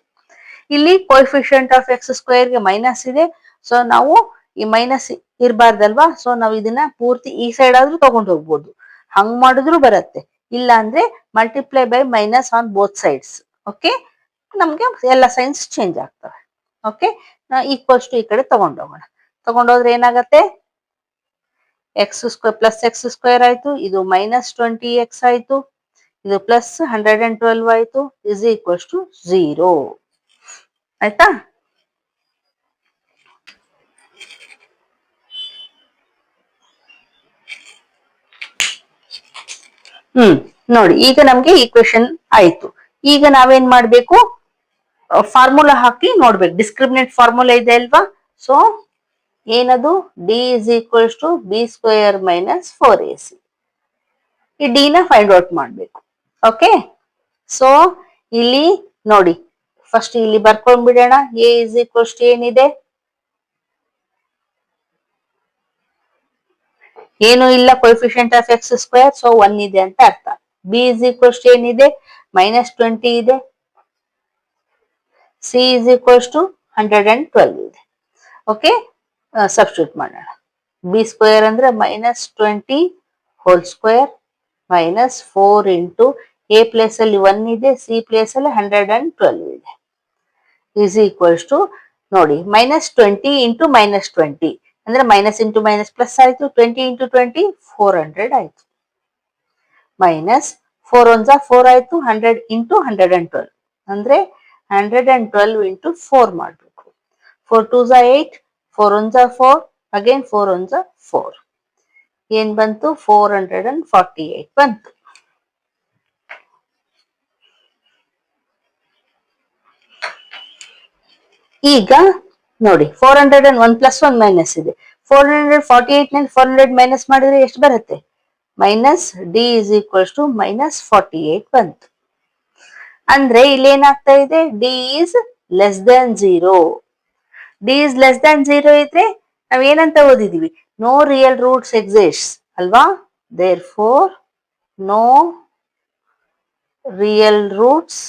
ಇಲ್ಲಿ ಕೋಎಫಿಷಿಯಂಟ್ ಆಫ್ ಎಕ್ಸ್ ಸ್ಕ್ವೇರ್ ಗೆ ಮೈನಸ್ ಇದೆ, ಸೊ ನಾವು ಈ ಮೈನಸ್ ಇರಬಾರ್ದಲ್ವಾ? ಸೊ ನಾವು ಇದನ್ನ ಪೂರ್ತಿ ಈ ಸೈಡ್ ಆದ್ರೂ ತಗೊಂಡು ಹೋಗ್ಬೋದು, ಹಂಗ್ ಮಾಡಿದ್ರು ಬರುತ್ತೆ. ಇಲ್ಲ ಅಂದ್ರೆ multiply by minus on both sides. Okay, ನಮ್ಗೆ ಎಲ್ಲ ಸೈನ್ಸ್ ಚೇಂಜ್ ಆಗ್ತವೆ. ಓಕೆ, ಈಕ್ವಲ್ಸ್ ಟು ಈ ಕಡೆ ತಗೊಂಡೋಗೋಣ. ತಗೊಂಡೋದ್ರೆ ಏನಾಗತ್ತೆ? X square plus X square ಆಯ್ತು, ಇದು ಮೈನಸ್ 20x ಆಯ್ತು, ಇದು ಪ್ಲಸ್ 112 ಆಯ್ತು, ಇಸ್ ಈಕ್ವಲ್ಸ್ ಟು 0 ಆಯ್ತಾ? ನೋಡಿ ಈಗ ನಮ್ಗೆ ಈಕ್ವೇಶನ್ ಆಯ್ತು. ಈಗ ನಾವೇನ್ ಮಾಡ್ಬೇಕು, ಫಾರ್ಮುಲಾ ಹಾಕಿ ನೋಡ್ಬೇಕು. ಡಿಸ್ಕ್ರಿಮಿನೆಂಟ್ ಫಾರ್ಮುಲಾ ಇದೆ ಅಲ್ವಾ? ಸೊ ಏನದು? D is equals to B square minus 4ac. ಈ ಡಿ ನ ಫೈಂಡ್ ಔಟ್ ಮಾಡ್ಬೇಕು. ಓಕೆ, ಸೊ ಇಲ್ಲಿ ನೋಡಿ, ಫಸ್ಟ್ ಇಲ್ಲಿ ಬರ್ಕೊಂಡ್ಬಿಡೋಣ. ಎ ಇಸ್ ಈಕ್ವಲ್ಸ್ ಟು ಏನಿದೆ? ಏನು ಇಲ್ಲ, coefficient of X square, so 1 ಇದೆ ಅಂತ ಅರ್ಥ. ಬಿ ಇಸ್ ಈಕ್ವಲ್ಸ್ ಟು ಏನಿದೆ? -20 ಇದೆ. ಸಿ ಇಸ್ ಈಕ್ವಲ್ಸ್ ಟು 112 ಇದೆ. ಓಕೆ, ಸಬ್ಸ್ಟಿಟ್ಯೂಟ್ ಮಾಡೋಣ. ಬಿ ಸ್ಕ್ವೇರ್ ಅಂದ್ರೆ -20 hole square minus 4 into A place ಅಲ್ಲಿ 1 ಇದೆ, ಸಿ ಪ್ಲೇಸ್ ಅಲ್ಲಿ 112 ಇದೆ, ಈಸ್ ಈಕ್ವಲ್ಸ್ ಟು ನೋಡಿ -20 ಇಂಟು -20 ಅಂದ್ರೆ ಮೈನಸ್ ಇಂಟು ಮೈನಸ್ ಪ್ಲಸ್ ಆಯ್ತು. 20 ಇಂಟು 20 400 ಆಯ್ತು. ಮೈನಸ್ 4 1 4 ಆಯ್ತು. 100 ಇಂಟು 112 ಅಂದ್ರೆ 112 ಇಂಟು 4 ಮಾಡ್ಬೇಕು. 4 2 8, 4 1 4, ಅಗೇನ್ 4 1 4. ಏನ್ ಬಂತು? 448 ಬಂತು. ಈಗ ನೋಡಿ 401 ಪ್ಲಸ್ 1 ಮೈನಸ್ ಇದೆ. 448 ನಲ್ಲಿ 400 ಮೈನಸ್ ಮಾಡಿದ್ರೆ ಎಷ್ಟು ಬರುತ್ತೆ? Minus D is equals to -48 ಬಂತು. ಅಂದ್ರೆ ಇಲ್ಲಿ ಏನಾಗ್ತಾ ಇದೆ? D is less than 0. D is less than 0 ಇದ್ರೆ ನಾವ್ ಏನಂತ ಓದಿದೀವಿ? ನೋ ರಿಯಲ್ ರೂಟ್ಸ್ ಎಕ್ಸಿಸ್ಟ್ ಅಲ್ವಾ? Therefore no real roots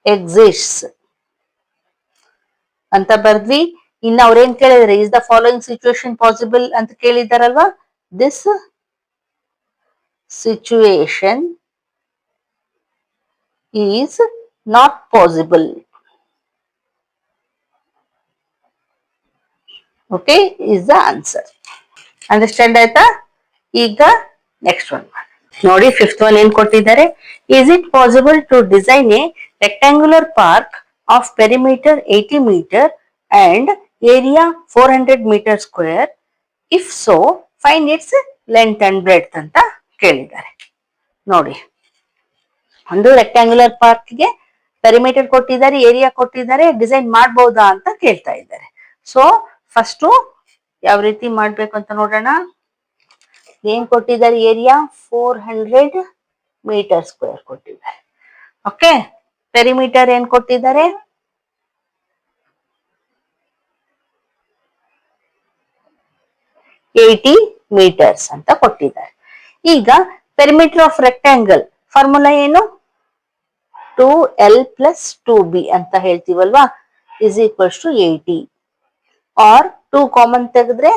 exist ಅಂತ ಬರ್ದ್ವಿ. ಇನ್ನು ಅವ್ರೇನ್ ಕೇಳಿದ್ರೆ, is the following situation possible ಅಂತ ಕೇಳಿದಾರಲ್ವಾ? This situation is not possible. Okay, is the answer. Understand ಆಯ್ತಾ? ಈಗ ನೆಕ್ಸ್ಟ್ ಒನ್ ನೋಡಿ. ಫಿಫ್ತ್ ಒನ್ ಏನ್ ಕೊಟ್ಟಿದ್ದಾರೆ? Is it possible to design a rectangular park of perimeter 80 metre and area 400 metre square? If so find its length and breadth ಅಂತ ಕೇಳಿದ್ದಾರೆ. ನೋಡಿ, ಒಂದು rectangular park ಗೆ ಪೆರಿಮೀಟರ್ ಕೊಟ್ಟಿದ್ದಾರೆ, ಏರಿಯಾ ಕೊಟ್ಟಿದ್ದಾರೆ, ಡಿಸೈನ್ ಮಾಡಬಹುದಾ ಅಂತ ಕೇಳ್ತಾ ಇದ್ದಾರೆ. ಸೊ ಫಸ್ಟ್ ಯಾವ ರೀತಿ ಮಾಡ್ಬೇಕು ಅಂತ ನೋಡೋಣ. ಏನ್ ಕೊಟ್ಟಿದ್ದಾರೆ? ಏರಿಯಾ 400 ಮೀಟರ್ ಸ್ಕ್ವೇರ್ ಕೊಟ್ಟಿದ್ದಾರೆ. ಓಕೆ, ಪೆರಿಮೀಟರ್ ಏನ್ ಕೊಟ್ಟಿದ್ದಾರೆ? 80 ಮೀಟರ್ಸ್ ಅಂತ ಕೊಟ್ಟಿದ್ದಾರೆ. ಈಗ ಪೆರಿಮೀಟರ್ ಆಫ್ ರೆಕ್ಟಾಂಗಲ್ ಫಾರ್ಮುಲಾ ಏನು? 2l ಪ್ಲಸ್ 2b ಅಂತ ಹೇಳ್ತೀವಲ್ವಾ? Is equals to 80. Or 2 common ತೆಗೆದ್ರೆ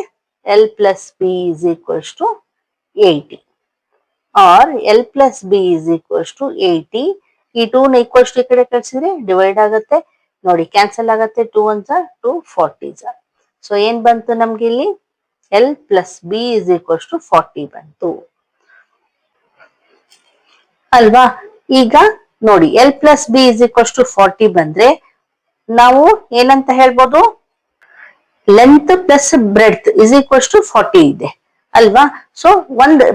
l plus b is equals to 80. Or l plus b is equals to 80. ಈ 2 ನ ಈಕ್ವಲ್ಸ್ ಟು ಈ ಕಡೆ ಕಳಿಸಿದ್ರೆ ಡಿವೈಡ್ ಆಗುತ್ತೆ. ನೋಡಿ, ಕ್ಯಾನ್ಸಲ್ ಆಗುತ್ತೆ. 2 1 2 40. ಸೊ ಏನ್ ಬಂತು ನಮ್ಗೆ ಇಲ್ಲಿ? l plus b is equals to 40 ಬಂತು ಅಲ್ವಾ? ಈಗ ನೋಡಿ, l plus b is equals to 40 ಬಂದ್ರೆ ನಾವು ಏನಂತ ಹೇಳ್ಬೋದು? Length plus breadth is equals to 40 ಇದೆ ಅಲ್ವಾ? ಸೊ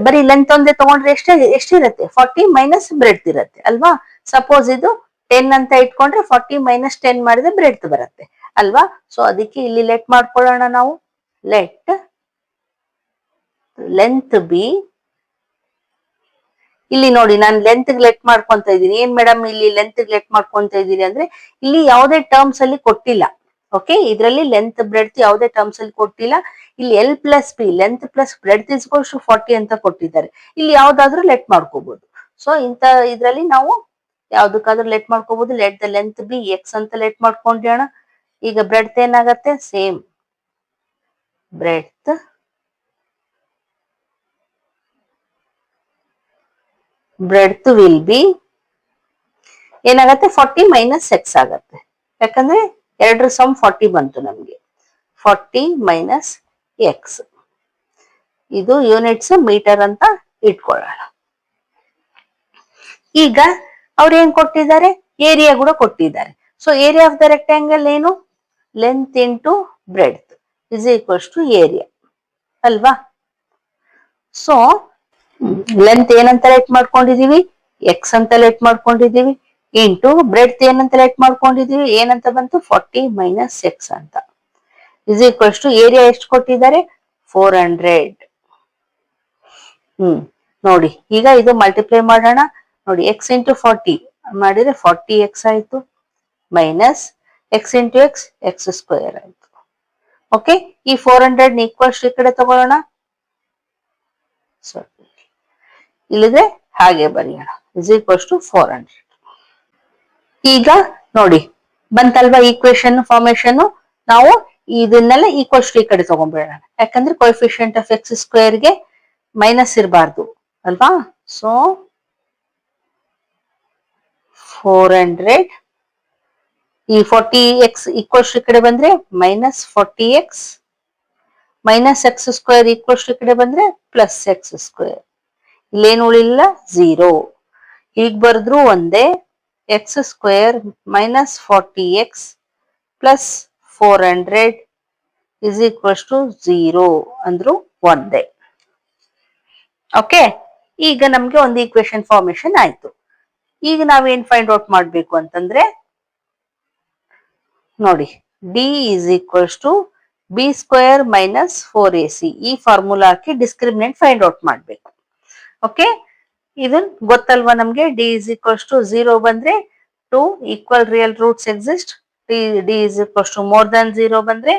ಬರೀ ಲೆಂತ್ ಒಂದೇ ತಗೊಂಡ್ರೆ ಎಷ್ಟಿರುತ್ತೆ? 40 ಮೈನಸ್ ಬ್ರೆಡ್ತ್ ಇರುತ್ತೆ ಅಲ್ವಾ? ಸಪೋಸ್ ಇದು 10 ಅಂತ ಇಟ್ಕೊಂಡ್ರೆ 40 ಮೈನಸ್ 10 ಮಾಡಿದ್ರೆ ಬ್ರೆಡ್ತ್ ಬರುತ್ತೆ ಅಲ್ವಾ? ಸೊ ಅದಕ್ಕೆ ಇಲ್ಲಿ ಲೆಟ್ ಮಾಡ್ಕೊಳ್ಳೋಣ ನಾವು. Let length B. ಇಲ್ಲಿ ನೋಡಿ, ನಾನು ಲೆಂತ್ ಲೆಟ್ ಮಾಡ್ಕೊಂತ ಇದ್ದೀನಿ. ಏನ್ ಮೇಡಮ್ ಇಲ್ಲಿ ಲೆಂತ್ ಲೆಟ್ ಮಾಡ್ಕೊಂತ ಇದ್ದೀನಿ ಅಂದ್ರೆ, ಇಲ್ಲಿ ಯಾವುದೇ ಟರ್ಮ್ಸ್ ಅಲ್ಲಿ ಕೊಟ್ಟಿಲ್ಲ. ಓಕೆ, ಇದರಲ್ಲಿ ಲೆಂತ್ ಬ್ರೆಡ್ತ್ ಯಾವುದೇ ಟರ್ಮ್ಸ್ ಅಲ್ಲಿ ಕೊಟ್ಟಿಲ್ಲ. ಇಲ್ಲಿ L plus B, length plus breadth is equals 40 ಅಂತ ಕೊಟ್ಟಿದ್ದಾರೆ. ಇಲ್ಲಿ ಯಾವ್ದಾದ್ರು ಲೆಟ್ ಮಾಡ್ಕೋಬಹುದು. ಸೊ ಇಂತ ಇದ್ರಲ್ಲಿ ನಾವು ಯಾವ್ದಕ್ಕಾದ್ರೂ ಲೆಟ್ ಮಾಡ್ಕೋಬಹುದು. Let the length be x ಅಂತ ಲೆಟ್ ಮಾಡ್ಕೊಂಡ್ಯೋಣ. ಈಗ ಬ್ರೆಡ್ತ್ ಏನಾಗತ್ತೆ? ಸೇಮ್ ಬ್ರೆಡ್ತ್ ವಿಲ್ ಬಿ ಏನಾಗತ್ತೆ? 40 ಮೈನಸ್ ಎಕ್ಸ್ ಆಗತ್ತೆ. ಯಾಕಂದ್ರೆ ಎರಡರ ಸಮ್ 40 ಬಂತು ನಮ್ಗೆ. 40 ಮೈನಸ್ ಎಕ್ಸ್, ಇದು ಯೂನಿಟ್ಸ್ ಮೀಟರ್ ಅಂತ ಇಟ್ಕೊಳ್ಳೋಣ. ಈಗ ಅವ್ರು ಏನ್ ಕೊಟ್ಟಿದ್ದಾರೆ? ಏರಿಯಾ ಕೂಡ ಕೊಟ್ಟಿದ್ದಾರೆ. So area of the rectangle ಏನು? Length into breadth is equals to area ಅಲ್ವಾ? ಸೊ ಲೆಂತ್ ಏನಂತ ಲೆಟ್ ಮಾಡ್ಕೊಂಡಿದೀವಿ, ಎಕ್ಸ್ ಅಂತ ಲೆಟ್ ಮಾಡ್ಕೊಂಡಿದೀವಿ, ಇಂಟು ಬ್ರೆಡ್ತ್ ಏನಂತ ಲೆಟ್ ಮಾಡ್ಕೊಂಡಿದೀವಿ, ಏನಂತ ಬಂತು 40 ಮೈನಸ್ ಎಕ್ಸ್ ಅಂತ. ಇಸ್ ಈಕ್ವಲ್ಸ್ ಟು ಏರಿಯಾ ಎಷ್ಟು ಕೊಟ್ಟಿದ್ದಾರೆ, 400. ನೋಡಿ ಈಗ ಇದು ಮಲ್ಟಿಪ್ಲೈ ಮಾಡೋಣ. ನೋಡಿ ಎಕ್ಸ್ ಇಂಟು 40 ಮಾಡಿದ್ರೆ 40x ಆಯ್ತು, minus x into x square ಆಯ್ತು. ಓಕೆ, ಈ 400 ಈಕ್ವಲ್ಸ್ ಈ ಕಡೆ ತಗೊಳ್ಳೋಣ. ಇಲ್ಲಿದೆ ಹಾಗೆ ಬರೆಯೋಣ, ಇಸ್ ಈಕ್ವಲ್ಸ್ ಟು 400. ಈಗ ನೋಡಿ ಬಂತಲ್ವಾ ಈಕ್ವೇಶನ್ ಫಾರ್ಮೇಶನ್. ನಾವು ಇದನ್ನೆಲ್ಲ ಈಕ್ವಲ್ಸ್ ಟು ಈ ಕಡೆ ತಗೊಂಡ್ಬಿಡೋಣ, ಯಾಕಂದ್ರೆ ಕೋಎಫಿಷಿಯಂಟ್ ಆಫ್ ಎಕ್ಸ್ ಸ್ಕ್ವೇರ್ ಗೆ ಮೈನಸ್ ಇರಬಾರ್ದು ಅಲ್ವಾ. ಸೊ 400 ಈ 40x ಈಕ್ವಲ್ಸ್ ಈ ಕಡೆ ಬಂದ್ರೆ minus 40x minus x square equals ಈ ಕಡೆ ಬಂದ್ರೆ ಪ್ಲಸ್ ಎಕ್ಸ್ ಸ್ಕ್ವೇರ್. ಇಲ್ಲೇನು ಉಳಿಲ್ಲ, 0. ಹೀಗ್ ಬರೆದ್ರು ಒಂದೇ, x square minus 40x plus 400 is equals to 0 ಅಂದ್ರು ಒಂದೇ. ಓಕೆ, ಈಗ ನಮ್ಗೆ ಒಂದು ಈಕ್ವೇಶನ್ ಫಾರ್ಮೇಶನ್ ಆಯ್ತು. ಈಗ ನಾವೇನ್ ಫೈಂಡ್ ಔಟ್ ಮಾಡ್ಬೇಕು ಅಂತಂದ್ರೆ, ನೋಡಿ D is equals to B square minus 4ac ಈ ಫಾರ್ಮುಲಾ ಹಾಕಿ ಡಿಸ್ಕ್ರಿಮಿನೆಂಟ್ ಫೈಂಡ್ ಔಟ್ ಮಾಡ್ಬೇಕು. ಓಕೆ, ಇದನ್ ಗೊತ್ತಲ್ವಾ ನಮ್ಗೆ. ಡಿ ಇಸ್ ಈಕ್ವಲ್ಸ್ ಟು 0 ಬಂದ್ರೆ 2 equal real roots exist. D is equals to more than 0 ಬಂದ್ರೆ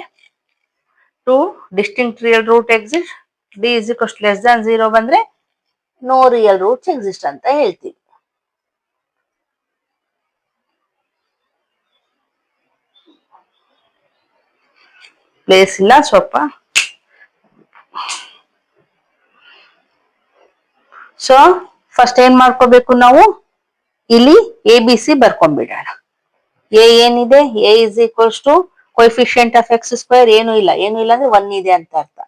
2 distinct real root exist. D is equals to less than 0 ಬಂದ್ರೆ no real roots exist ಅಂತ ಹೇಳ್ತೀವಿ. Place ಇಲ್ಲ ಸ್ವಲ್ಪ. ಸೊ ಫಸ್ಟ್ ಏನ್ ಮಾಡ್ಕೋಬೇಕು ನಾವು, ಇಲ್ಲಿ ಎ ಬಿ ಸಿ ಬರ್ಕೊಂಡ್ಬಿಡೋಣ. ಎ ಏನಿದೆ, A is equals to coefficient of X square ಏನು ಇಲ್ಲ ಅಂದ್ರೆ 1 ಇದೆ ಅಂತ ಅರ್ಥ.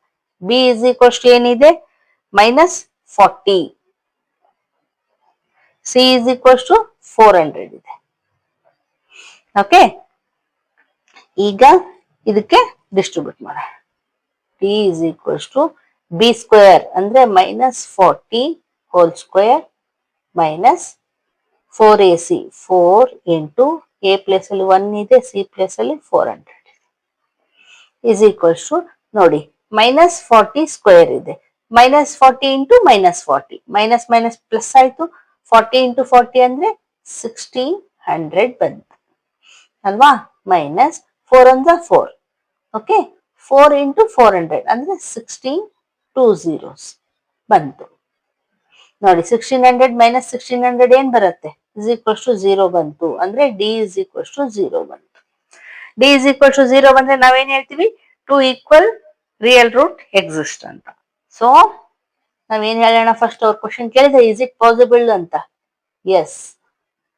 ಬಿ ಇಸ್ ಈಕ್ವಲ್ಸ್ ಟು ಏನಿದೆ, minus 40. C is equals to 400 ಇದೆ. ಓಕೆ, ಈಗ ಇದಕ್ಕೆ ಡಿಸ್ಟ್ರಿಬ್ಯೂಟ್ ಮಾಡೋಣ. D is equals to B square ಅಂದ್ರೆ minus 40 whole square minus 4ac 4 into A place ಅಲ್ಲಿ 1 ಇದೆ, ಸಿ ಪ್ಲೇಸ್ ಅಲ್ಲಿ 400 ಇಸ್ ಈಕ್ವಲ್ಸ್ ಟು, ನೋಡಿ ಮೈನಸ್ 40 ಸ್ಕ್ವೇರ್ ಇದೆ, minus 40 into minus 40 minus minus plus ಆಯ್ತು. 40 ಇಂಟು 40 ಅಂದ್ರೆ 1600 ಬಂತು ಅಲ್ವಾ, ಮೈನಸ್ 4 1 4. ಓಕೆ, 4 ಇಂಟು 400 ಅಂದ್ರೆ 16 2 zeros ಬಂತು. ನೋಡಿ 1600 ಮೈನಸ್ 1600 ಏನ್ ಬರುತ್ತೆ, ಇಸ್ ಈಕ್ವಲ್ಸ್ ಟು 0 ಬಂತು. ಅಂದ್ರೆ ಡಿ ಇಸ್ ಈಕ್ವಲ್ಸ್ ಟು 0 ಬಂತು. ಡಿ ಇಸ್ ಈಕ್ವಲ್ಸ್ ಟು 0 ಬಂದ್ರೆ ನಾವೇನ್ ಹೇಳ್ತೀವಿ, 2 ಈಕ್ವಲ್ ರಿಯಲ್ ರೂಟ್ ಎಕ್ಸಿಸ್ಟ್ ಅಂತ. ಸೊ ನಾವೇನ್ ಹೇಳೋಣ, ಫಸ್ಟ್ ಅವ್ರ ಕ್ವಶನ್ ಕೇಳಿದ್ರೆ ಇಸ್ ಇಟ್ ಪಾಸಿಬಲ್ ಅಂತ. Yes,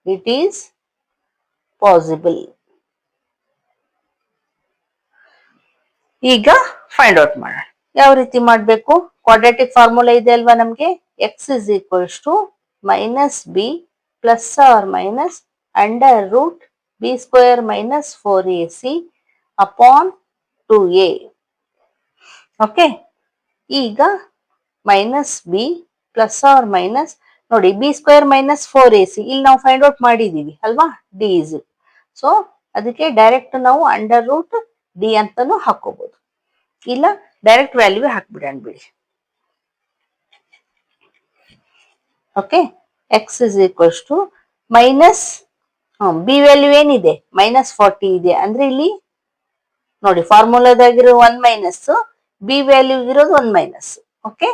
it is possible. ಈಗ ಫೈಂಡ್ ಔಟ್ ಮಾಡೋಣ. ಯಾವ ರೀತಿ ಮಾಡ್ಬೇಕು, ಕ್ವಾಡ್ರಾಟಿಕ್ ಫಾರ್ಮುಲಾ ಇದೆ ಅಲ್ವಾ ನಮ್ಗೆ. X is equals to minus B plus or minus under root B square minus 4ac upon 2a. Okay, ಈಗ minus B plus or minus, ನೋಡಿ ಬಿ ಸ್ಕ್ವೇರ್ ಮೈನಸ್ 4ac ಇಲ್ಲಿ ನಾವು ಫೈಂಡ್ ಔಟ್ ಮಾಡಿದೀವಿ ಅಲ್ವಾ, D is. So ಅದಕ್ಕೆ direct ನಾವು under root D ಅಂತಾನು ಹಾಕೋಬಹುದು, ಇಲ್ಲ ಡೈರೆಕ್ಟ್ ವ್ಯಾಲ್ಯೂ ಹಾಕ್ಬಿಡೋಣ ಬಿಡಿ. Okay, x is equals to minus, b value ಏನಿದೆ ಮೈನಸ್ 40 ಇದೆ ಅಂದ್ರೆ ಇಲ್ಲಿ ನೋಡಿ ಫಾರ್ಮುಲಾದಾಗಿರೋ 1 ಮೈನಸ್, ಬಿ ವ್ಯಾಲ್ಯೂ ಇರೋದು 1 minus. Okay,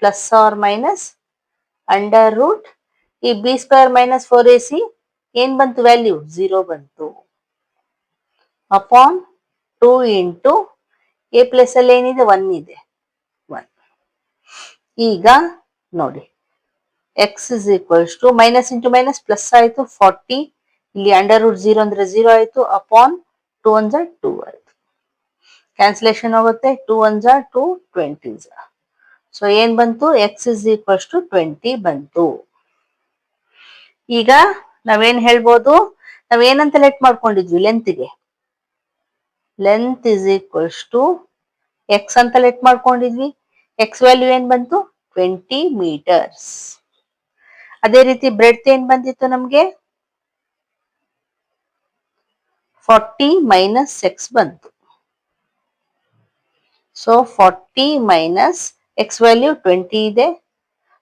plus or minus under root ಈ ಬಿ ಸ್ಕ್ವೇರ್ ಮೈನಸ್ 4ac ಏನ್ ಬಂತು ವ್ಯಾಲ್ಯೂ, 0 ಬಂತು, ಅಪಾನ್ 2 ಇಂಟು ಎ ಪ್ಲೇಸ್ ಅಲ್ಲಿ ಏನಿದೆ 1 ಇದೆ 1. ಈಗ ನೋಡಿ x is equals to minus into minus plus ಆಯ್ತು 40, ಇಲ್ಲಿ ಅಂಡರ್ ರೂಟ್ 0 ಅಂದ್ರೆ 0 ಆಯ್ತು, ಅಪಾನ್ 2 1 2 ಆಯ್ತು, ಕ್ಯಾನ್ಸಲೇಷನ್ ಹೋಗುತ್ತೆ, 2 1 2 20. ಸೊ ಏನ್ ಬಂತು, ಎಕ್ಸ್ ಇಸ್ ಈಕ್ವಲ್ಸ್ ಟು 20 ಬಂತು. ಈಗ ನಾವೇನ್ ಹೇಳ್ಬೋದು, ನಾವೇನಂತ ಲೆಟ್ ಮಾಡ್ಕೊಂಡಿದ್ವಿ ಲೆಂತ್ಗೆ, length is equals to x ಅಂತ ಲೆಟ್ ಮಾಡ್ಕೊಂಡಿದ್ವಿ. ಎಕ್ಸ್ ವ್ಯಾಲ್ಯೂ ಏನ್ ಬಂತು 20 meters. ಅದೇ ರೀತಿ ಬ್ರೆಡ್ತ್ ಏನ್ ಬಂದಿತ್ತು ನಮ್ಗೆ 40 minus x ಬಂತು. ಸೊ 40 minus x ವ್ಯಾಲ್ಯೂ 20 ಇದೆ.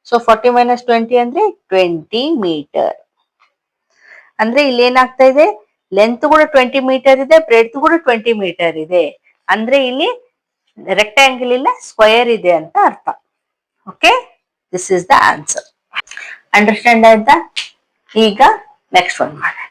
ಸೊ 40 minus 20 ಅಂದ್ರೆ 20 ಮೀಟರ್. ಅಂದ್ರೆ ಇಲ್ಲಿ ಏನಾಗ್ತಾ ಇದೆ, ಲೆಂತ್ ಕೂಡ 20 ಮೀಟರ್ ಇದೆ, ಬ್ರೆಡ್ತ್ ಕೂಡ 20 ಮೀಟರ್ ಇದೆ. ಅಂದ್ರೆ ಇಲ್ಲಿ ರೆಕ್ಟ್ಯಾಂಗಲ್ ಇಲ್ಲ, ಸ್ಕ್ವಯರ್ ಇದೆ ಅಂತ ಅರ್ಥ. Okay, this is the answer. Understand ಆಯ್ತಾ? ಈಗ ನೆಕ್ಸ್ಟ್ ಒನ್ ಮಾಡೋಣ.